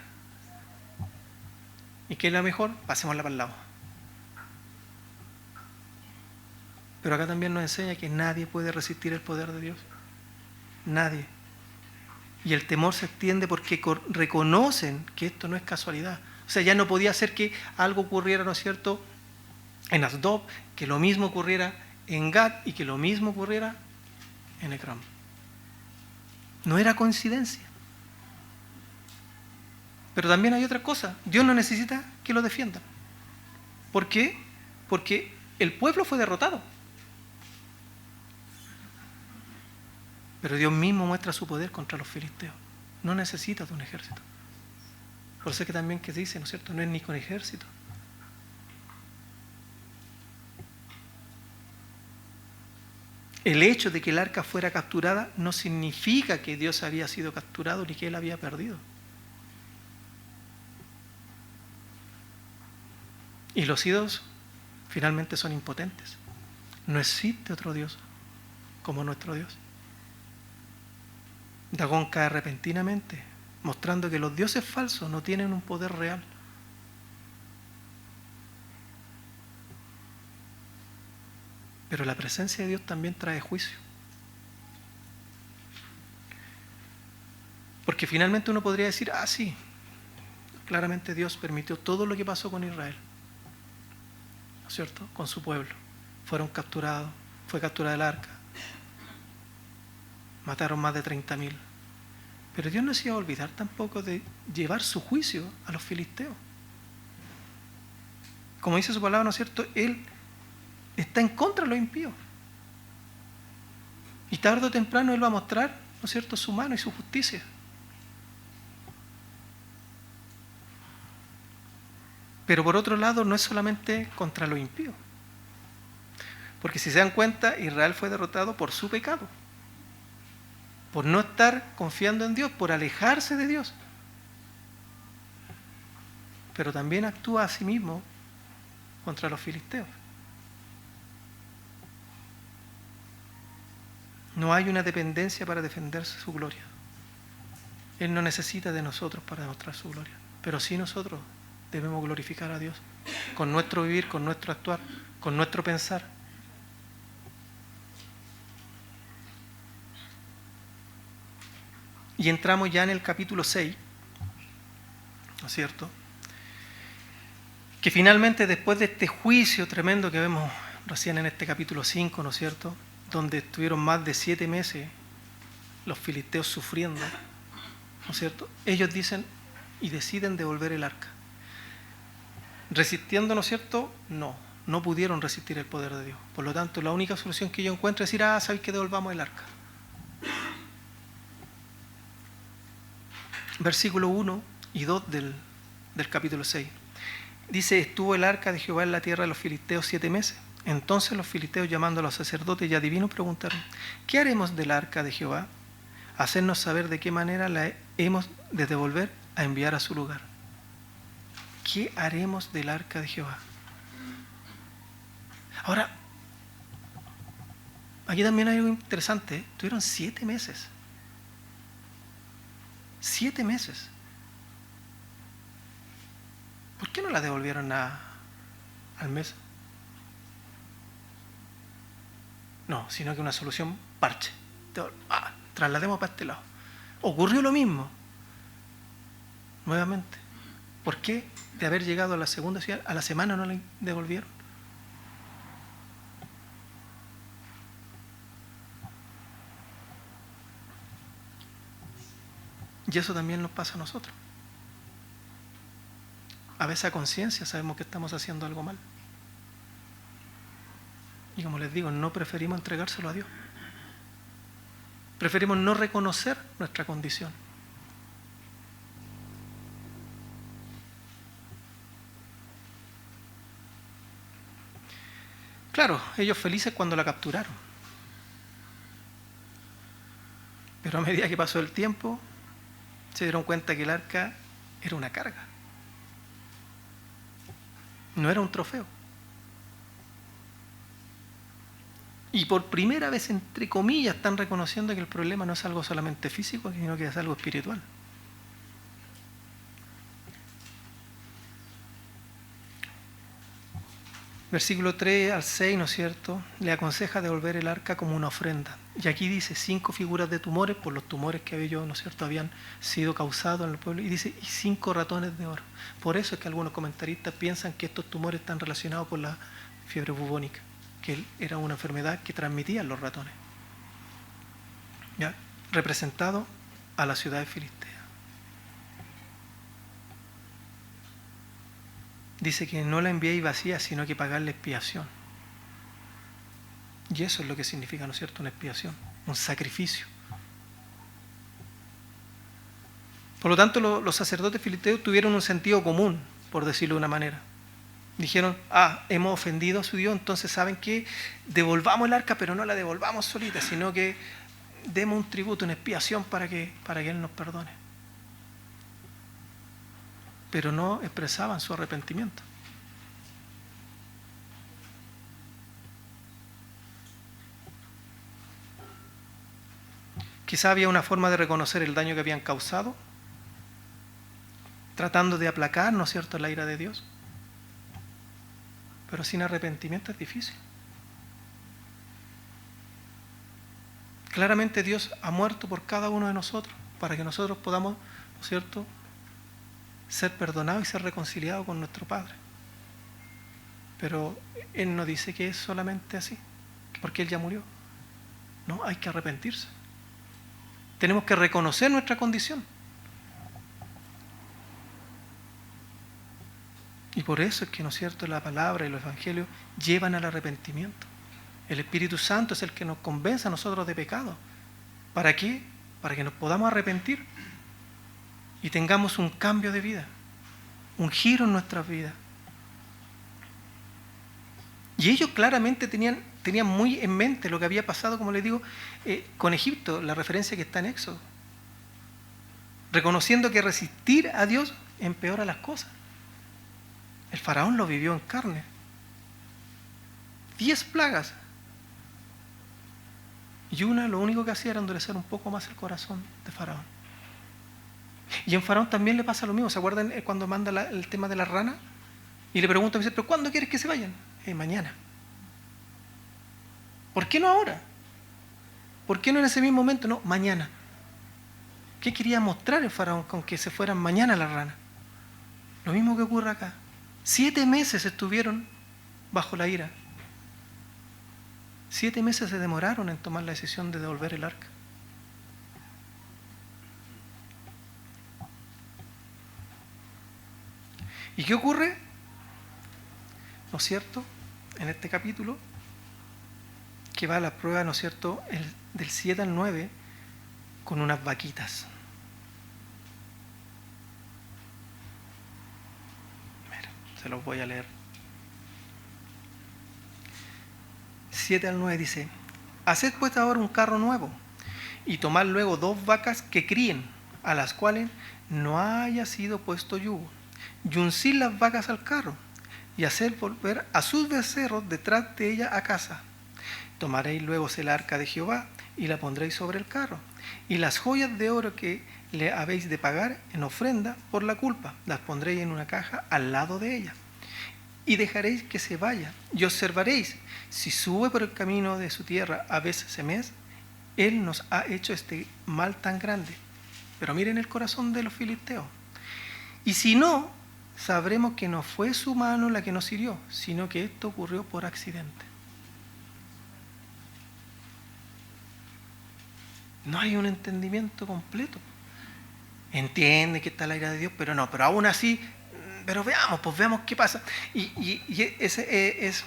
¿Y qué es lo mejor? Pasémosla para el lado. Pero acá también nos enseña que nadie puede resistir el poder de Dios. Nadie. Y el temor se extiende porque reconocen que esto no es casualidad. O sea, ya no podía ser que algo ocurriera, ¿no es cierto?, en Asdod, que lo mismo ocurriera en Gat y que lo mismo ocurriera en Ecrón. No era coincidencia. Pero también hay otra cosa. Dios no necesita que lo defiendan. ¿Por qué? Porque el pueblo fue derrotado. Pero Dios mismo muestra su poder contra los filisteos. No necesita de un ejército. Por eso es que también que dice, ¿no es cierto? No es ni con ejército. El hecho de que el arca fuera capturada no significa que Dios había sido capturado ni que él había perdido. Y los ídolos finalmente son impotentes. No existe otro Dios como nuestro Dios. Dagón cae repentinamente, mostrando que los dioses falsos no tienen un poder real. Pero la presencia de Dios también trae juicio. Porque finalmente uno podría decir, sí, claramente Dios permitió todo lo que pasó con Israel, ¿no es cierto? Con su pueblo. Fueron capturados, fue capturada el arca, mataron más de 30.000. Pero Dios no se iba a olvidar tampoco de llevar su juicio a los filisteos. Como dice su palabra, ¿no es cierto? Él está en contra de los impíos. Y tarde o temprano Él va a mostrar, ¿no es cierto?, su mano y su justicia. Pero por otro lado, no es solamente contra los impíos. Porque si se dan cuenta, Israel fue derrotado por su pecado. Por no estar confiando en Dios, por alejarse de Dios. Pero también actúa a sí mismo contra los filisteos. No hay una dependencia para defenderse su gloria. Él no necesita de nosotros para demostrar su gloria. Pero sí nosotros debemos glorificar a Dios con nuestro vivir, con nuestro actuar, con nuestro pensar. Y entramos ya en el capítulo 6, ¿no es cierto? Que finalmente, después de este juicio tremendo que vemos recién en este capítulo 5, ¿no es cierto?, donde estuvieron más de 7 meses los filisteos sufriendo, ¿no es cierto?, ellos dicen y deciden devolver el arca. Resistiendo, ¿no es cierto?, no pudieron resistir el poder de Dios. Por lo tanto, la única solución que yo encuentro es decir, ¿sabéis que devolvamos el arca? Versículo 1 y 2 del capítulo 6. Dice, estuvo el arca de Jehová en la tierra de los filisteos 7 meses. Entonces los filisteos, llamando a los sacerdotes y adivinos, preguntaron, ¿qué haremos del arca de Jehová? Hacernos saber de qué manera la hemos de devolver a enviar a su lugar. ¿Qué haremos del arca de Jehová? Ahora, aquí también hay algo interesante. Tuvieron 7 meses. 7 meses. ¿Por qué no la devolvieron al mes? No, sino que una solución parche. Traslademos para este lado. Ocurrió lo mismo. Nuevamente. ¿Por qué de haber llegado a la segunda ciudad, a la semana no la devolvieron? Y eso también nos pasa a nosotros. A veces a conciencia sabemos que estamos haciendo algo mal. Y como les digo, no preferimos entregárselo a Dios. Preferimos no reconocer nuestra condición. Claro, ellos felices cuando la capturaron. Pero a medida que pasó el tiempo, se dieron cuenta que el arca era una carga. No era un trofeo. Y por primera vez, entre comillas, están reconociendo que el problema no es algo solamente físico, sino que es algo espiritual. Versículo 3 al 6, ¿no es cierto?, le aconseja devolver el arca como una ofrenda. Y aquí dice 5 figuras de tumores, por los tumores que ellos, ¿no es cierto?, habían sido causados en el pueblo. Y dice, y 5 ratones de oro. Por eso es que algunos comentaristas piensan que estos tumores están relacionados con la fiebre bubónica, que era una enfermedad que transmitían los ratones. ¿Ya? Representado a la ciudad de Filistea. dice que no la enviéis vacía, sino que pagarle expiación. Y eso es lo que significa, ¿no es cierto?, una expiación, un sacrificio. Por lo tanto, los sacerdotes filisteos tuvieron un sentido común, por decirlo de una manera. Dijeron, hemos ofendido a su Dios, entonces ¿saben qué? Devolvamos el arca, pero no la devolvamos solita, sino que demos un tributo, una expiación para que Él nos perdone. Pero no expresaban su arrepentimiento. Quizá había una forma de reconocer el daño que habían causado, tratando de aplacar, ¿no es cierto?, la ira de Dios. Pero sin arrepentimiento es difícil. Claramente Dios ha muerto por cada uno de nosotros, para que nosotros podamos, ¿no es cierto?, ser perdonados y ser reconciliados con nuestro Padre. Pero Él no dice que es solamente así, porque Él ya murió. No, hay que arrepentirse. Tenemos que reconocer nuestra condición. Y por eso es que, ¿no es cierto?, la palabra y los evangelios llevan al arrepentimiento. El Espíritu Santo es el que nos convence a nosotros de pecado. ¿Para qué? Para que nos podamos arrepentir y tengamos un cambio de vida, un giro en nuestras vidas. Y ellos claramente tenían muy en mente lo que había pasado, como les digo, con Egipto, la referencia que está en Éxodo. Reconociendo que resistir a Dios empeora las cosas. El faraón lo vivió en carne. 10 plagas. Y una lo único que hacía era endurecer un poco más el corazón de faraón. Y en faraón también le pasa lo mismo. ¿Se acuerdan cuando manda el tema de la rana? Y le pregunta, me dice, ¿pero cuándo quieres que se vayan? Mañana. ¿Por qué no ahora? ¿Por qué no en ese mismo momento? No, mañana. ¿Qué quería mostrar el faraón con que se fueran mañana las ranas? Lo mismo que ocurre acá. 7 meses estuvieron bajo la ira. 7 meses se demoraron en tomar la decisión de devolver el arca. ¿Y qué ocurre? ¿No es cierto? En este capítulo, que va a la prueba, ¿no es cierto?, del 7 al 9, con unas vaquitas. Mira, se los voy a leer. 7 al 9 dice, haced pues ahora un carro nuevo, y tomad luego 2 vacas que críen, a las cuales no haya sido puesto yugo, y uncid las vacas al carro, y haced volver a sus becerros detrás de ella a casa. Tomaréis luego el arca de Jehová, y la pondréis sobre el carro, y las joyas de oro que le habéis de pagar en ofrenda por la culpa, las pondréis en una caja al lado de ella. Y dejaréis que se vaya, y observaréis, si sube por el camino de su tierra a Beth-Semes, Él nos ha hecho este mal tan grande. Pero miren el corazón de los filisteos. Y si no, sabremos que no fue su mano la que nos hirió, sino que esto ocurrió por accidente. No hay un entendimiento completo. Entiende que está la ira de Dios, pero aún así, pero veamos qué pasa. Y ese es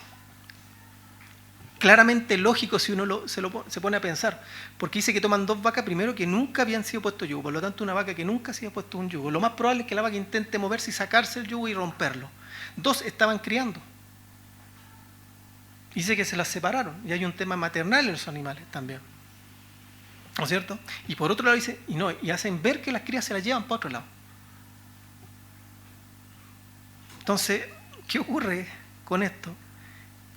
claramente lógico si uno se pone a pensar, porque dice que toman 2 vacas primero que nunca habían sido puesto yugo, por lo tanto una vaca que nunca se había puesto un yugo. Lo más probable es que la vaca intente moverse y sacarse el yugo y romperlo. 2 estaban criando. Dice que se las separaron, y hay un tema maternal en los animales también. ¿No es cierto? Y por otro lado dice, y hacen ver que las crías se las llevan para otro lado. Entonces, ¿qué ocurre con esto?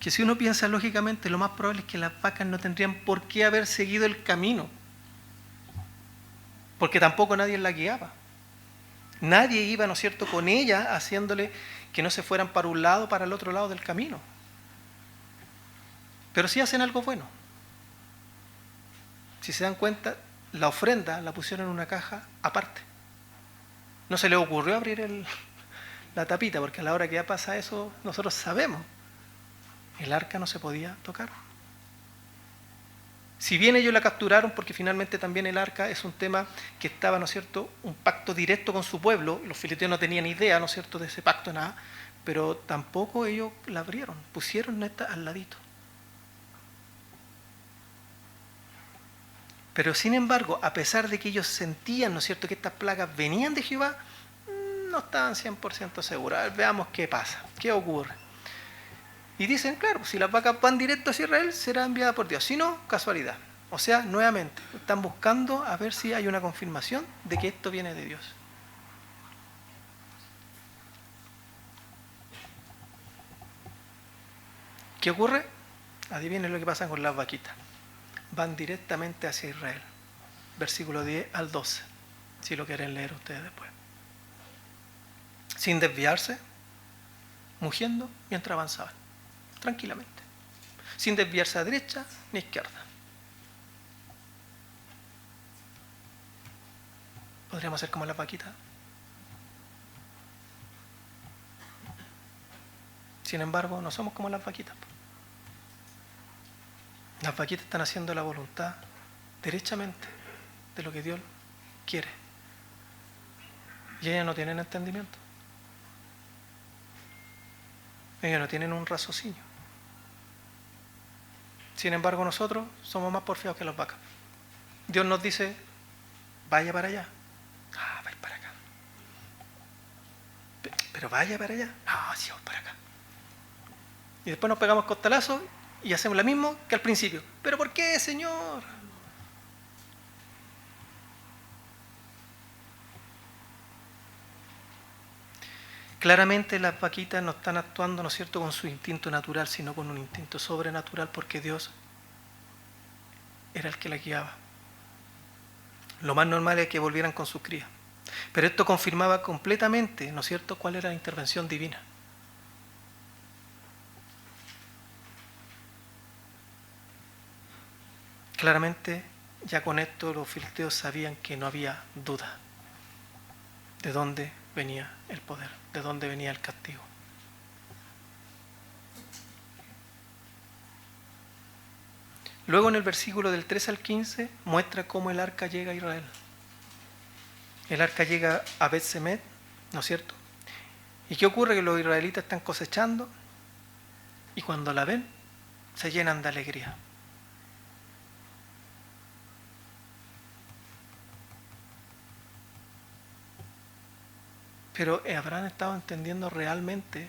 Que si uno piensa lógicamente, lo más probable es que las vacas no tendrían por qué haber seguido el camino, porque tampoco nadie la guiaba. Nadie iba, ¿no es cierto?, con ella haciéndole que no se fueran para un lado o para el otro lado del camino. Pero sí hacen algo bueno. Si se dan cuenta, la ofrenda la pusieron en una caja aparte. No se les ocurrió abrir la tapita, porque a la hora que ya pasa eso, nosotros sabemos. El arca no se podía tocar. Si bien ellos la capturaron, porque finalmente también el arca es un tema que estaba, ¿no es cierto?, un pacto directo con su pueblo, los filisteos no tenían idea, ¿no es cierto?, de ese pacto, nada, pero tampoco ellos la abrieron, pusieron esta al ladito. Pero sin embargo, a pesar de que ellos sentían, ¿no es cierto?, que estas plagas venían de Jehová, no estaban 100% seguros. Veamos qué pasa, qué ocurre. Y dicen, claro, si las vacas van directo hacia Israel, será enviada por Dios. Si no, casualidad. O sea, nuevamente, están buscando a ver si hay una confirmación de que esto viene de Dios. ¿Qué ocurre? Adivinen lo que pasa con las vaquitas. Van directamente hacia Israel. Versículo 10 al 12, si lo quieren leer ustedes después. Sin desviarse, mugiendo mientras avanzaban, tranquilamente. Sin desviarse a derecha ni a izquierda. Podríamos ser como las vaquitas. Sin embargo, no somos como las vaquitas. Las vaquitas están haciendo la voluntad derechamente de lo que Dios quiere. Y ellas no tienen entendimiento. Ellas no tienen un raciocinio. Sin embargo, nosotros somos más porfiados que las vacas. Dios nos dice, vaya para allá. Ah, vaya para acá. Pero vaya para allá. No, sí, vamos para acá. Y después nos pegamos costalazos y hacemos lo mismo que al principio. ¿Pero por qué, Señor? Claramente las vaquitas no están actuando, ¿no es cierto?, con su instinto natural, sino con un instinto sobrenatural, porque Dios era el que la guiaba. Lo más normal es que volvieran con sus crías. Pero esto confirmaba completamente, ¿no es cierto?, cuál era la intervención divina. Claramente, ya con esto los filisteos sabían que no había duda de dónde venía el poder, de dónde venía el castigo. Luego en el versículo del 3 al 15 muestra cómo el arca llega a Israel. El arca llega a Bet-Semet, ¿no es cierto? ¿Y qué ocurre? Que los israelitas están cosechando y cuando la ven se llenan de alegría. Pero ¿habrán estado entendiendo realmente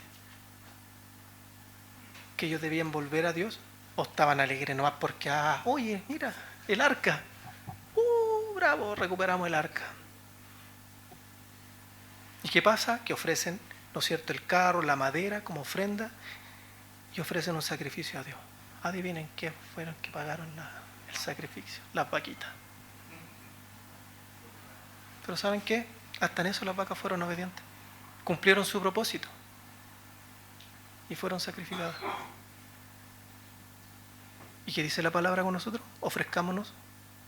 que ellos debían volver a Dios? ¿O estaban alegres nomás porque, oye, mira, el arca? Bravo, recuperamos el arca. ¿Y qué pasa? Que ofrecen, ¿no es cierto?, el carro, la madera como ofrenda y ofrecen un sacrificio a Dios. Adivinen qué fueron que pagaron el sacrificio, las vaquitas. Pero ¿saben qué? Hasta en eso las vacas fueron obedientes. Cumplieron su propósito y fueron sacrificadas. ¿Y qué dice la palabra con nosotros? Ofrezcámonos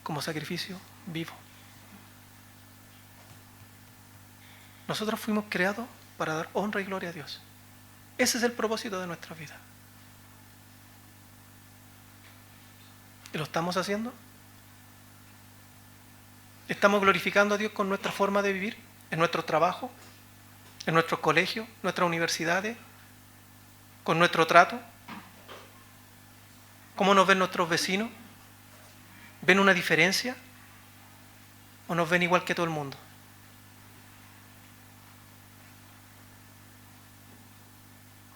como sacrificio vivo. Nosotros fuimos creados para dar honra y gloria a Dios. Ese es el propósito de nuestra vida. ¿Y lo estamos haciendo? ¿Estamos glorificando a Dios con nuestra forma de vivir? ¿En nuestro trabajo? ¿En nuestros colegios? ¿Nuestras universidades? ¿Con nuestro trato? ¿Cómo nos ven nuestros vecinos? ¿Ven una diferencia? ¿O nos ven igual que todo el mundo?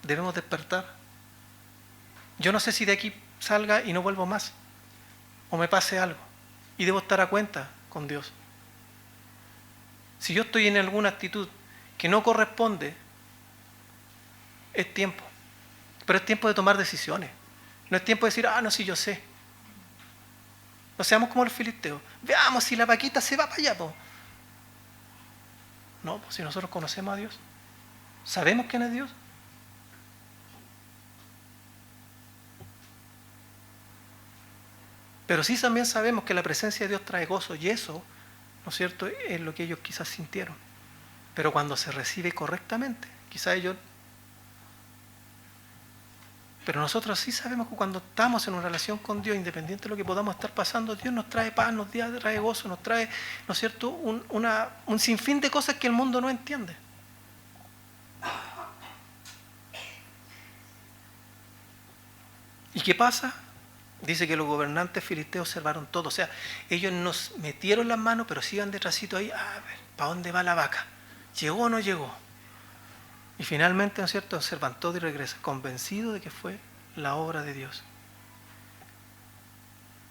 Debemos despertar. Yo no sé si de aquí salga y no vuelvo más, o me pase algo, y debo estar a cuenta con Dios. Si yo estoy en alguna actitud que no corresponde, es tiempo. Pero es tiempo de tomar decisiones. No es tiempo de decir, no, sí, yo sé. No seamos como los filisteos. Veamos si la vaquita se va para allá. No, pues si nosotros conocemos a Dios, sabemos quién es Dios. Pero sí también sabemos que la presencia de Dios trae gozo y eso, ¿no es cierto?, es lo que ellos quizás sintieron. Pero cuando se recibe correctamente, quizás ellos... Pero nosotros sí sabemos que cuando estamos en una relación con Dios, independiente de lo que podamos estar pasando, Dios nos trae paz, nos trae gozo, nos trae, ¿no es cierto?, un sinfín de cosas que el mundo no entiende. ¿Y qué pasa? Dice que los gobernantes filisteos observaron todo. O sea, ellos nos metieron las manos, pero sí iban detrásito ahí, a ver, ¿para dónde va la vaca? ¿Llegó o no llegó? Y finalmente, ¿no es cierto?, observan todo y regresan, convencidos de que fue la obra de Dios.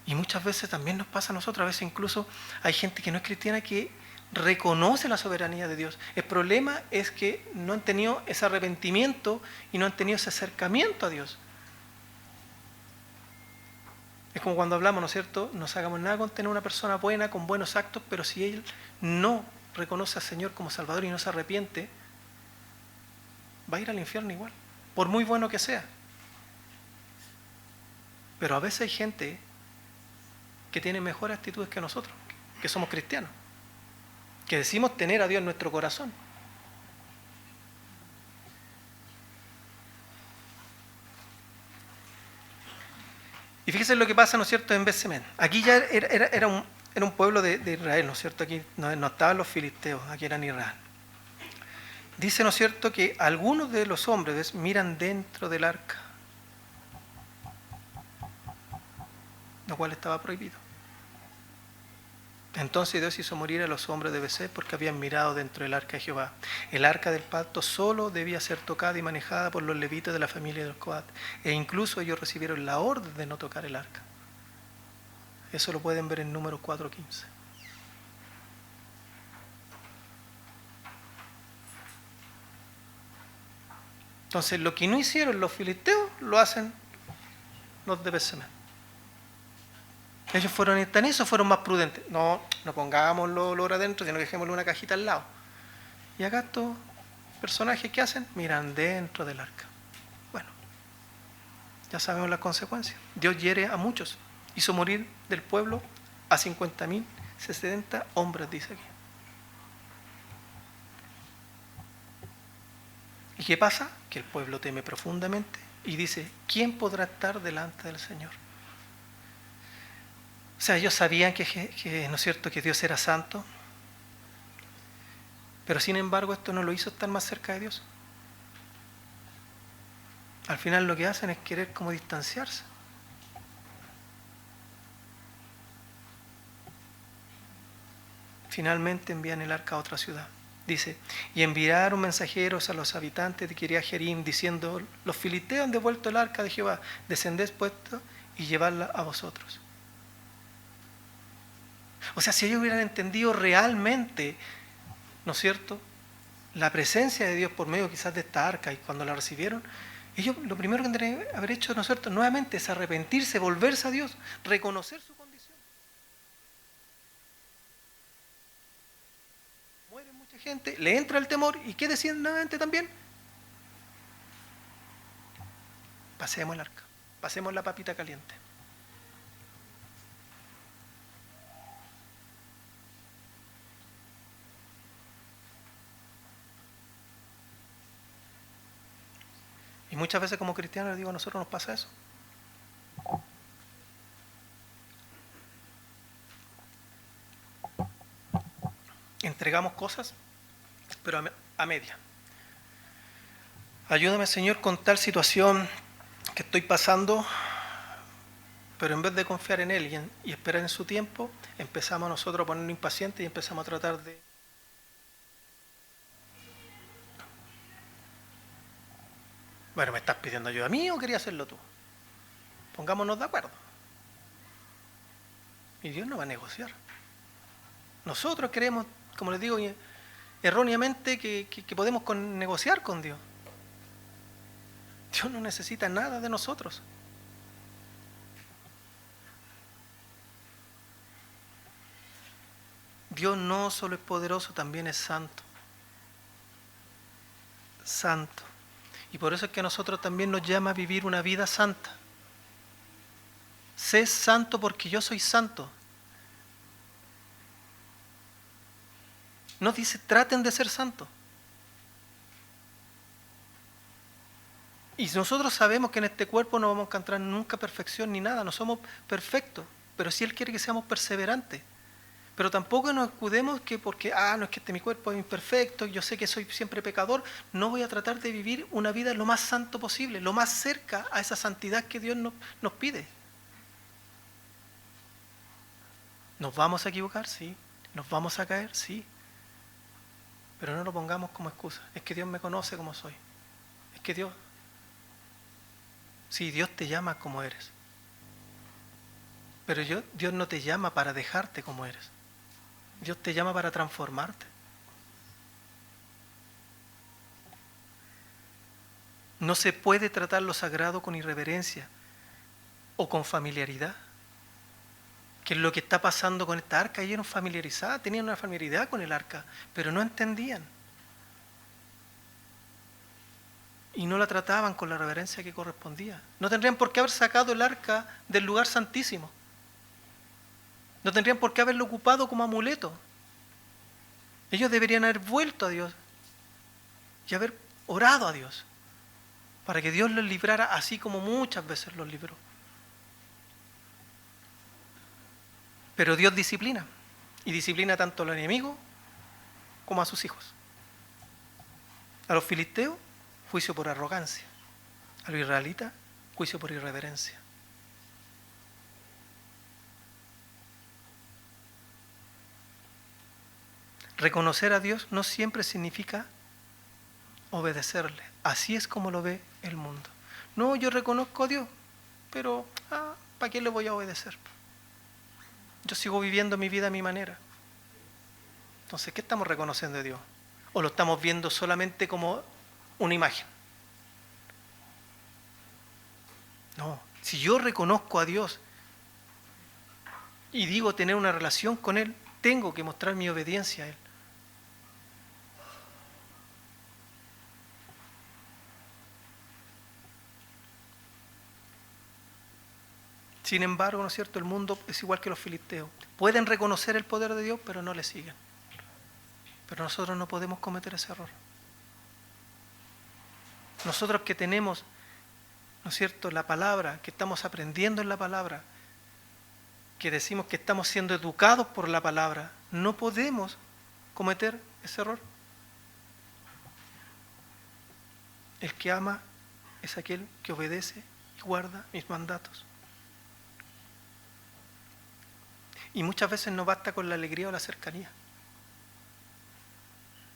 Y muchas veces también nos pasa a nosotros, a veces incluso hay gente que no es cristiana que reconoce la soberanía de Dios. El problema es que no han tenido ese arrepentimiento y no han tenido ese acercamiento a Dios. Es como cuando hablamos, ¿no es cierto? No sacamos nada con tener una persona buena, con buenos actos, pero si él no reconoce al Señor como Salvador y no se arrepiente, va a ir al infierno igual, por muy bueno que sea. Pero a veces hay gente que tiene mejores actitudes que nosotros, que somos cristianos, que decimos tener a Dios en nuestro corazón. Y fíjense lo que pasa, ¿no es cierto?, en Betsemen. Aquí ya era un pueblo de Israel, ¿no es cierto? Aquí no estaban los filisteos, aquí eran Israel. Dice, ¿no es cierto?, que algunos de los hombres miran dentro del arca, lo cual estaba prohibido. Entonces Dios hizo morir a los hombres de Besé porque habían mirado dentro del arca de Jehová. El arca del pacto solo debía ser tocada y manejada por los levitas de la familia de los Coat. E incluso ellos recibieron la orden de no tocar el arca. Eso lo pueden ver en Números 4:15. Entonces lo que no hicieron los filisteos lo hacen los de Betsemen. Ellos fueron más prudentes. No pongámoslo oro adentro, sino que dejémosle una cajita al lado. Y acá estos personajes, ¿qué hacen? Miran dentro del arca. Bueno, ya sabemos las consecuencias. Dios hiere a muchos. Hizo morir del pueblo a 50.000, 60 hombres, dice aquí. ¿Y qué pasa? Que el pueblo teme profundamente y dice, ¿quién podrá estar delante del Señor? O sea, ellos sabían que ¿no es cierto?, que Dios era santo, pero sin embargo esto no lo hizo estar más cerca de Dios. Al final lo que hacen es querer como distanciarse. Finalmente envían el arca a otra ciudad. Dice, y enviaron mensajeros a los habitantes de Kiriat Jearim diciendo, los filisteos han devuelto el arca de Jehová, descended pues y llevadla a vosotros. O sea, si ellos hubieran entendido realmente, ¿no es cierto?, la presencia de Dios por medio quizás de esta arca, y cuando la recibieron, ellos lo primero que tendrían que haber hecho, ¿no es cierto?, nuevamente es arrepentirse, volverse a Dios, reconocer su condición. Muere mucha gente, le entra el temor, ¿y qué decían nuevamente también? Pasemos el arca, pasemos la papita caliente. Y muchas veces como cristianos les digo, a nosotros nos pasa eso. Entregamos cosas, pero a media. Ayúdame, Señor, con tal situación que estoy pasando, pero en vez de confiar en Él y esperar en su tiempo, empezamos nosotros a ponernos impacientes y empezamos a tratar de... Bueno, ¿me estás pidiendo ayuda a mí o querías hacerlo tú? Pongámonos de acuerdo. Y Dios no va a negociar. Nosotros creemos, como les digo, erróneamente que podemos negociar con Dios. Dios no necesita nada de nosotros. Dios no solo es poderoso, también es santo. Santo. Y por eso es que a nosotros también nos llama a vivir una vida santa. Sé santo porque yo soy santo. No dice traten de ser santos. Y nosotros sabemos que en este cuerpo no vamos a encontrar nunca perfección ni nada, no somos perfectos, pero sí Él quiere que seamos perseverantes. Pero tampoco nos escudemos que porque, no es que mi cuerpo es imperfecto, yo sé que soy siempre pecador, no voy a tratar de vivir una vida lo más santo posible, lo más cerca a esa santidad que Dios nos pide. ¿Nos vamos a equivocar? Sí. ¿Nos vamos a caer? Sí. Pero no lo pongamos como excusa. Es que Dios me conoce como soy. Es que Dios te llama como eres. Pero Dios no te llama para dejarte como eres. Dios te llama para transformarte. No se puede tratar lo sagrado con irreverencia o con familiaridad. Que es lo que está pasando con esta arca. Ellos eran familiarizados, tenían una familiaridad con el arca, pero no entendían. Y no la trataban con la reverencia que correspondía. No tendrían por qué haber sacado el arca del lugar santísimo. No tendrían por qué haberlo ocupado como amuleto. Ellos deberían haber vuelto a Dios y haber orado a Dios para que Dios los librara así como muchas veces los libró. Pero Dios disciplina, y disciplina tanto a los enemigos como a sus hijos. A los filisteos, juicio por arrogancia. A los israelitas, juicio por irreverencia. Reconocer a Dios no siempre significa obedecerle. Así es como lo ve el mundo. No, yo reconozco a Dios, pero ¿para qué le voy a obedecer? Yo sigo viviendo mi vida a mi manera. Entonces, ¿qué estamos reconociendo de Dios? ¿O lo estamos viendo solamente como una imagen? No, si yo reconozco a Dios y digo tener una relación con Él, tengo que mostrar mi obediencia a Él. Sin embargo, ¿no es cierto? El mundo es igual que los filisteos. Pueden reconocer el poder de Dios, pero no le siguen. Pero nosotros no podemos cometer ese error. Nosotros que tenemos, ¿no es cierto?, la palabra, que estamos aprendiendo en la palabra, que decimos que estamos siendo educados por la palabra, no podemos cometer ese error. El que ama es aquel que obedece y guarda mis mandatos. Y muchas veces no basta con la alegría o la cercanía.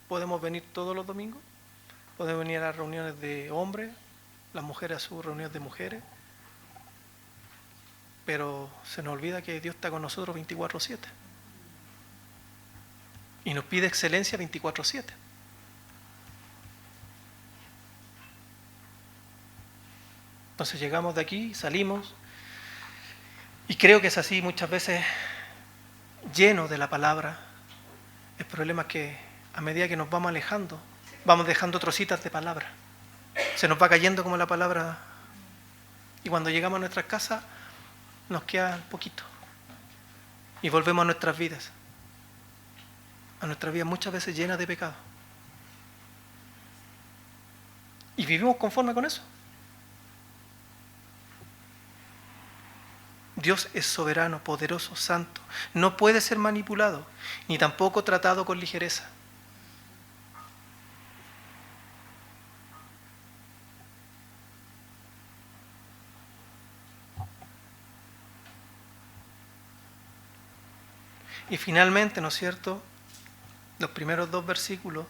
Podemos venir todos los domingos, podemos venir a las reuniones de hombres, las mujeres a sus reuniones de mujeres, pero se nos olvida que Dios está con nosotros 24/7 y nos pide excelencia 24/7. Entonces llegamos de aquí, salimos, y creo que es así muchas veces, lleno de la palabra. El problema es que a medida que nos vamos alejando, vamos dejando trocitas de palabra. Se nos va cayendo como la palabra, y cuando llegamos a nuestras casas nos queda poquito. Y volvemos a nuestras vidas muchas veces llenas de pecado. Y vivimos conforme con eso. Dios es soberano, poderoso, santo. No puede ser manipulado, ni tampoco tratado con ligereza. Y finalmente, ¿no es cierto?, los primeros 2 versículos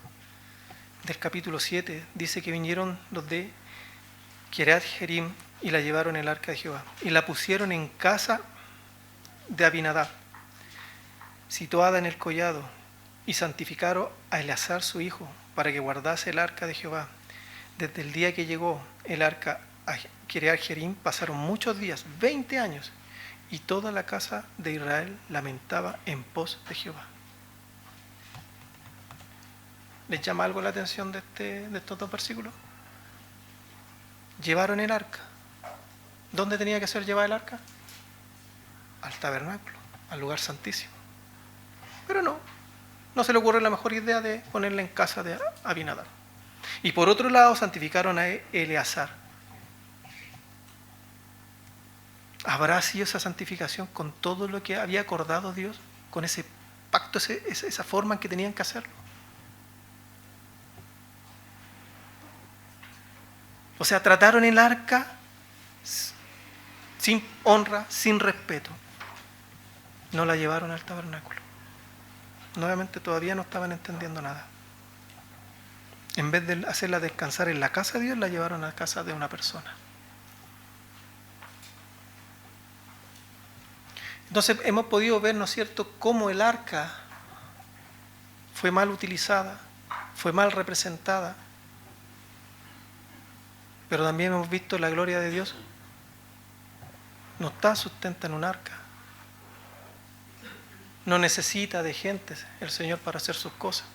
del capítulo 7 dice que vinieron los de Kiriat Jearim y la llevaron el arca de Jehová y la pusieron en casa de Abinadab, situada en el collado, y santificaron a Eleazar su hijo para que guardase el arca de Jehová. Desde el día que llegó el arca a Kiriat Jearim pasaron muchos días, 20 años, y toda la casa de Israel lamentaba en pos de Jehová. ¿Les llama algo la atención de estos 2 versículos? Llevaron el arca. ¿Dónde tenía que ser llevada el arca? Al tabernáculo, al lugar santísimo. Pero no se le ocurre la mejor idea de ponerla en casa de Abinadab. Y por otro lado, santificaron a Eleazar. ¿Habrá sido esa santificación con todo lo que había acordado Dios? Con ese pacto, esa forma en que tenían que hacerlo. O sea, trataron el arca sin honra, sin respeto. No la llevaron al tabernáculo. Nuevamente todavía no estaban entendiendo nada. En vez de hacerla descansar en la casa de Dios, la llevaron a la casa de una persona. Entonces hemos podido ver, ¿no es cierto?, cómo el arca fue mal utilizada, fue mal representada, pero también hemos visto la gloria de Dios. No está sustenta en un arca. No necesita de gente el Señor para hacer sus cosas.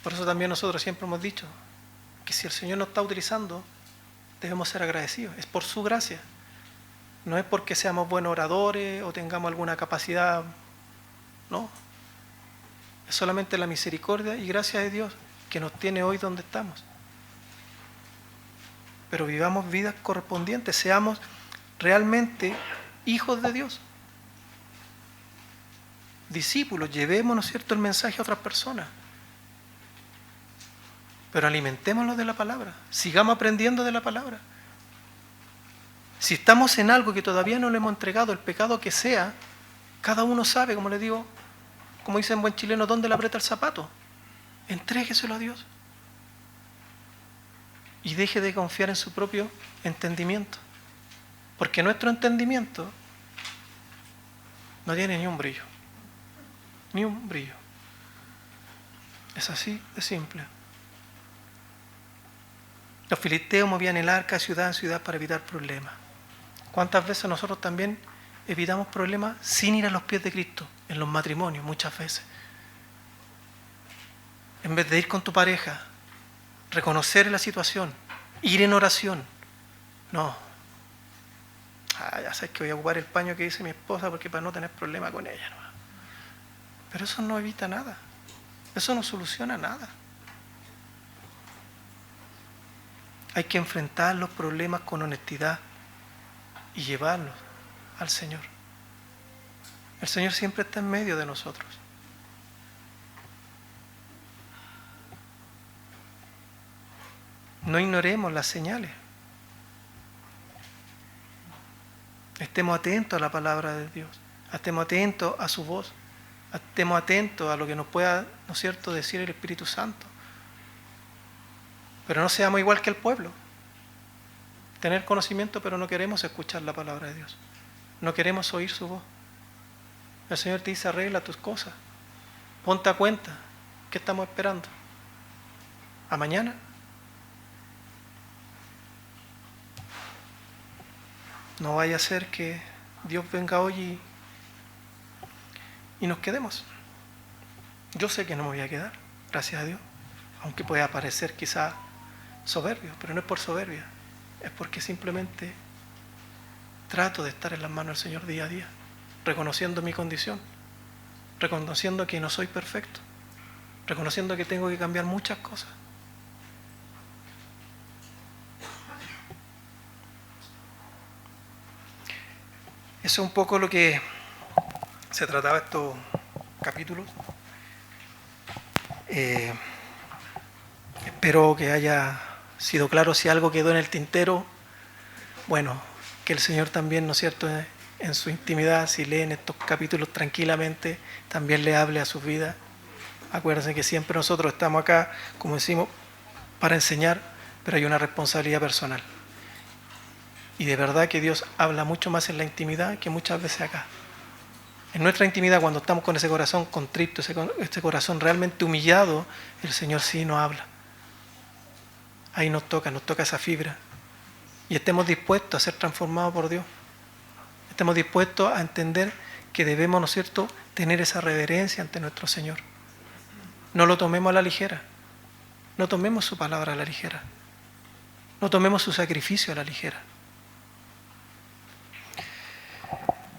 Por eso también nosotros siempre hemos dicho que si el Señor nos está utilizando, debemos ser agradecidos. Es por su gracia. No es porque seamos buenos oradores o tengamos alguna capacidad. No. Es solamente la misericordia y gracia de Dios que nos tiene hoy donde estamos. Pero vivamos vidas correspondientes, seamos realmente hijos de Dios. Discípulos, llevemos, ¿no es cierto?, el mensaje a otras personas. Pero alimentémoslo de la palabra, sigamos aprendiendo de la palabra. Si estamos en algo que todavía no le hemos entregado, el pecado que sea, cada uno sabe, como le digo, como dice en buen chileno, dónde le aprieta el zapato. Entrégueselo a Dios. Y deje de confiar en su propio entendimiento. Porque nuestro entendimiento no tiene ni un brillo. Ni un brillo. Es así de simple. Los filisteos movían el arca de ciudad en ciudad para evitar problemas. ¿Cuántas veces nosotros también evitamos problemas sin ir a los pies de Cristo? En los matrimonios, muchas veces. En vez de ir con tu pareja, reconocer la situación, ir en oración. No. Ya sabes que voy a ocupar el paño que dice mi esposa porque para no tener problema con ella. ¿No? Pero eso no evita nada. Eso no soluciona nada. Hay que enfrentar los problemas con honestidad y llevarlos al Señor. El Señor siempre está en medio de nosotros. No ignoremos las señales. Estemos atentos a la palabra de Dios. Estemos atentos a su voz. Estemos atentos a lo que nos pueda, ¿no es cierto?, decir el Espíritu Santo. Pero no seamos igual que el pueblo. Tener conocimiento, pero no queremos escuchar la palabra de Dios. No queremos oír su voz. El Señor te dice, arregla tus cosas. Ponte a cuenta. ¿Qué estamos esperando? ¿A mañana? No vaya a ser que Dios venga hoy y nos quedemos. Yo sé que no me voy a quedar, gracias a Dios. Aunque pueda parecer quizá soberbio, pero no es por soberbia. Es porque simplemente trato de estar en las manos del Señor día a día, reconociendo mi condición, reconociendo que no soy perfecto, reconociendo que tengo que cambiar muchas cosas. Eso es un poco lo que se trataba estos capítulos. Espero que haya sido claro. Si algo quedó en el tintero, bueno, que el Señor también, ¿no es cierto?, en su intimidad, si leen estos capítulos tranquilamente, también le hable a sus vidas. Acuérdense que siempre nosotros estamos acá, como decimos, para enseñar, pero hay una responsabilidad personal. Y de verdad que Dios habla mucho más en la intimidad que muchas veces acá. En nuestra intimidad, cuando estamos con ese corazón contrito, ese corazón realmente humillado, el Señor sí nos habla. Ahí nos toca esa fibra. Y estemos dispuestos a ser transformados por Dios. Estemos dispuestos a entender que debemos, ¿no es cierto?, tener esa reverencia ante nuestro Señor. No lo tomemos a la ligera. No tomemos su palabra a la ligera. No tomemos su sacrificio a la ligera.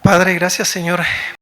Padre, gracias, Señor,